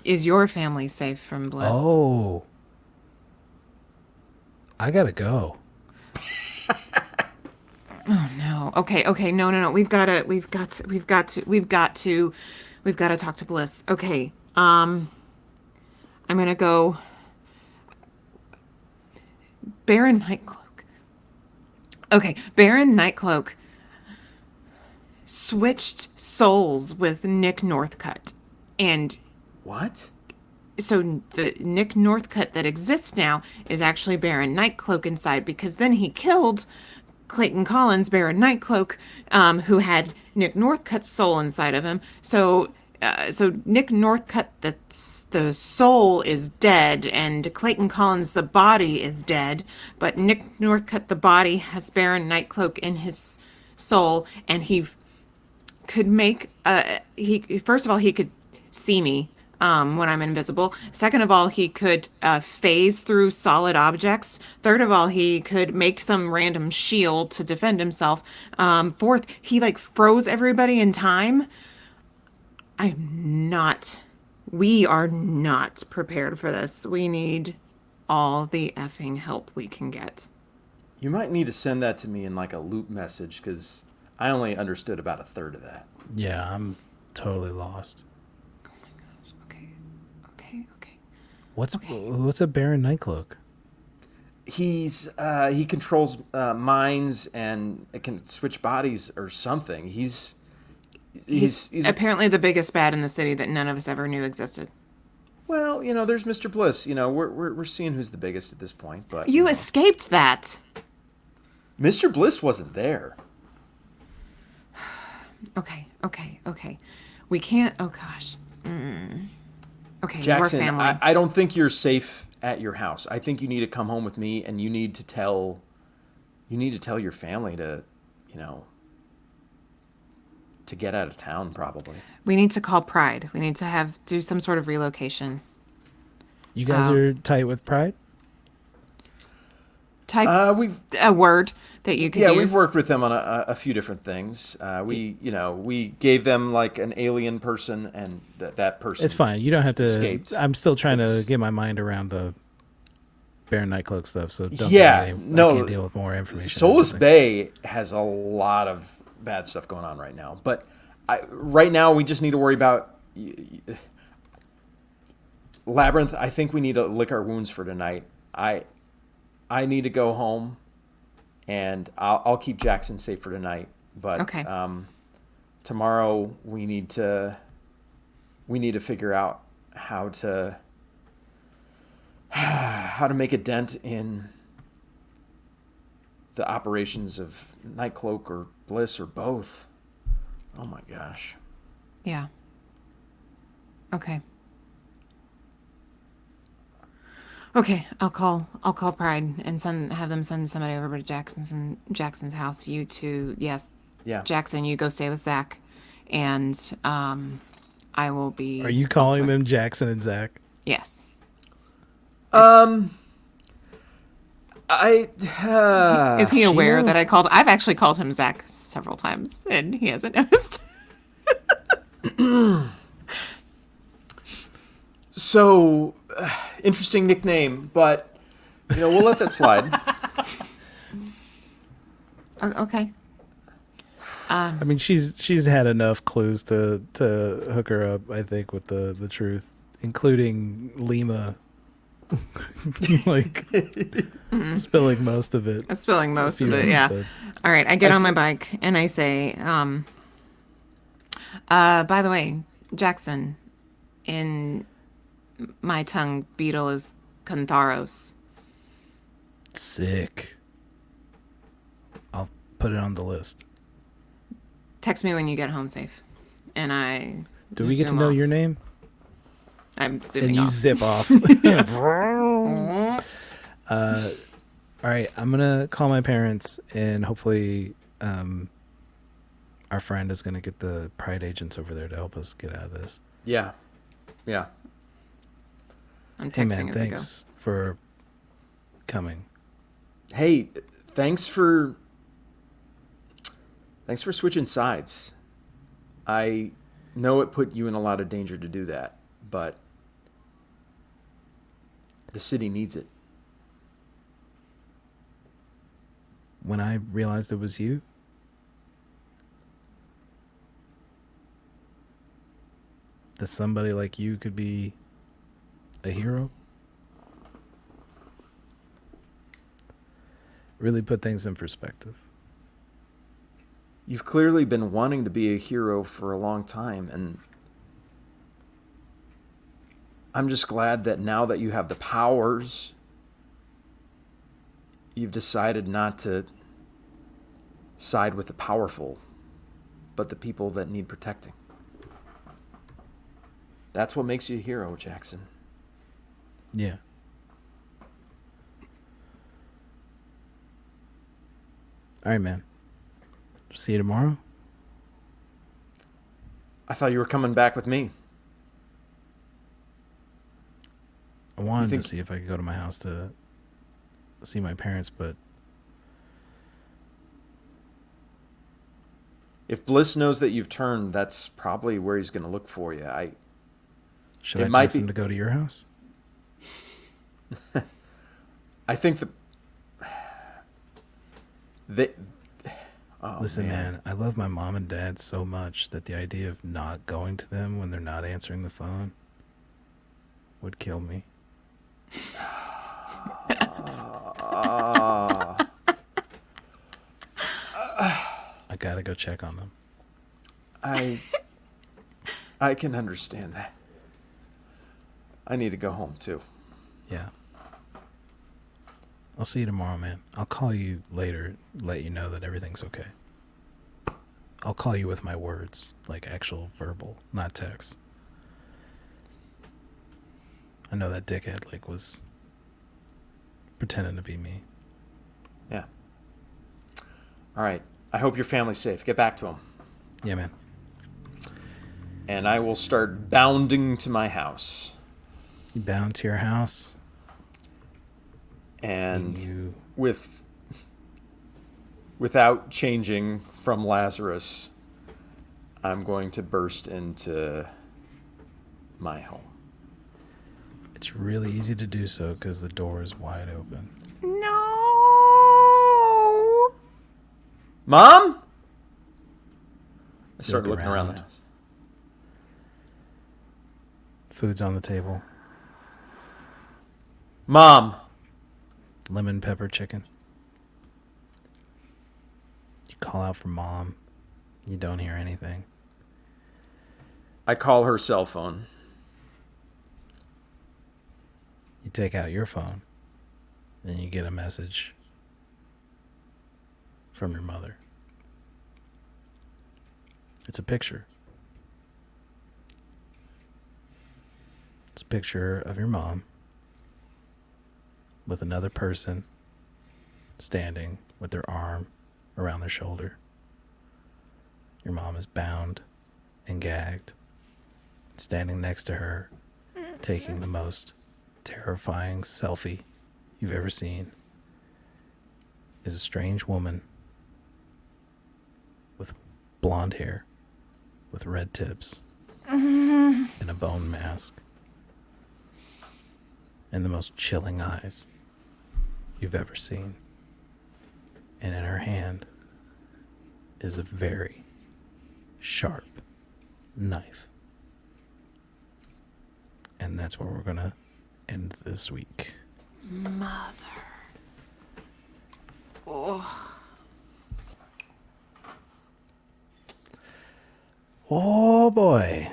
Is your family safe from Bliss? Oh. I gotta go. Oh no. Okay. No. We've got to talk to Bliss. Okay. I'm gonna go. Baron Nightcloak. Okay, Baron Nightcloak switched souls with Nick Northcutt, and What? so the Nick Northcutt that exists now is actually Baron Nightcloak inside, because then he killed Clayton Collins, Baron Nightcloak, who had Nick Northcutt's soul inside of him. So Nick Northcutt, the soul is dead, and Clayton Collins, the body is dead. But Nick Northcutt, the body, has Baron Nightcloak in his soul, and he could make first of all, he could see me when I'm invisible. Second of all, he could phase through solid objects. Third of all, he could make some random shield to defend himself. Fourth, he froze everybody in time. We are not prepared for this. We need all the effing help we can get. You might need to send that to me in a loop message, because I only understood about a third of that. Yeah, I'm totally lost. Oh my gosh. Okay. What's a Baron Nightcloak? He controls minds and it can switch bodies or something. He's apparently the biggest bad in the city that none of us ever knew existed. well, there's Mr. Bliss. We're seeing who's the biggest at this point, but You escaped that. Mr. Bliss wasn't there. Okay. We can't. Oh gosh. Okay, Jackson, we're family. I don't think you're safe at your house. I think you need to come home with me, and you need to tell your family to get out of town, probably. We need to call Pride. We need to do some sort of relocation. You guys are tight with Pride? Type We've a word that you could use. we've worked with them on a few different things. We gave them an alien person, and that person. It's fine. You don't have to. Escaped. I'm still trying to get my mind around the Baron Nightcloak stuff, so don't Yeah, I no, can't deal with more information. Solis Bay has a lot of bad stuff going on right now, but right now we just need to worry about Labyrinth. I think we need to lick our wounds for tonight. I need to go home, and I'll keep Jackson safe for tonight. But Okay. Tomorrow we need to figure out how to make a dent in the operations of Nightcloak or Bliss or both. Oh my gosh. Yeah. Okay. Okay, I'll call Pride and have them send somebody over to Jackson's house. You two, yes. Yeah. Jackson, you go stay with Zach, and I will be. Are you calling them Jackson and Zach? Yes. Is he aware Sheena? that I called? I've actually called him Zack several times, and he hasn't noticed. So, interesting nickname, but we'll let that slide. Okay. I mean, she's had enough clues to hook her up, I think, with the truth, including Lima, like spilling most of it. I'm spilling most few of it, yeah. episodes. All right, I get on my bike and I say, by the way, Jackson, in my tongue, beetle is Cantharos. Sick. I'll put it on the list. Text me when you get home safe. And I Do we get to zoom know off. your name? I'm And zooming you off. zip off. All right, I'm gonna call my parents, and hopefully, our friend is gonna get the Pride agents over there to help us get out of this. Yeah. I'm Hey texting man, as thanks for coming. Hey, thanks for switching sides. I know it put you in a lot of danger to do that, but the city needs it. When I realized it was you, that somebody like you could be a hero, really put things in perspective. You've clearly been wanting to be a hero for a long time, and I'm just glad that now that you have the powers, you've decided not to side with the powerful, but the people that need protecting. That's what makes you a hero, Jackson. Yeah. All right, man. See you tomorrow. I thought you were coming back with me. I wanted think- to see if I could go to my house to see my parents, but If Bliss knows that you've turned, that's probably where he's going to look for you. should It I might text be- him to go to your house? I think that oh, Listen, man, I love my mom and dad so much that the idea of not going to them when they're not answering the phone would kill me. I gotta go check on them. I can understand that. I need to go home too. Yeah. I'll see you tomorrow, man. I'll call you later, let you know that everything's okay. I'll call you with my words, like actual verbal, not text. I know that dickhead was pretending to be me. Yeah. All right. I hope your family's safe. Get back to them. Yeah, man. And I will start bounding to my house. You bound to your house. And You without changing from Lazarus, I'm going to burst into my home. It's really easy to do so because the door is wide open. No. Mom? I started Look looking around the around. house. Food's on the table. Mom! Lemon pepper chicken. You call out for mom. You don't hear anything. I call her cell phone. You take out your phone and you get a message from your mother. It's a picture. It's a picture of your mom with another person standing with their arm around their shoulder. Your mom is bound and gagged, standing next to her, taking the most terrifying selfie you've ever seen is a strange woman with blonde hair, with red tips, and a bone mask, and the most chilling eyes you've ever seen. And in her hand is a very sharp knife. And that's where we're going to end this week. Mother. Oh. Oh boy.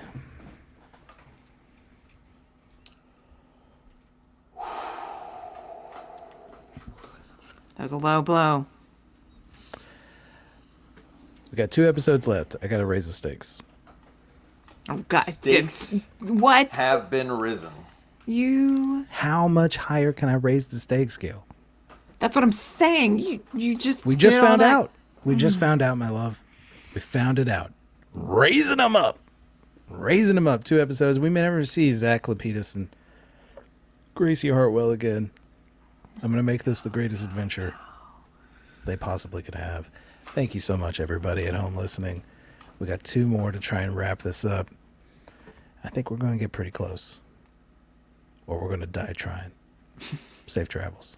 That was a low blow. We got 2 episodes left. I got to raise the stakes. Oh, God. Stakes What? have been risen. You. How much higher can I raise the stakes, Gail? That's what I'm saying. You just. We just did all found that- out. We just found out, my love. We found it out. Raising them up. Raising them up. 2 episodes. We may never see Zack Lapidus and Gracie Hartwell again. I'm going to make this the greatest adventure they possibly could have. Thank you so much, everybody at home listening. We got 2 more to try and wrap this up. I think we're going to get pretty close. Or we're going to die trying. Safe travels.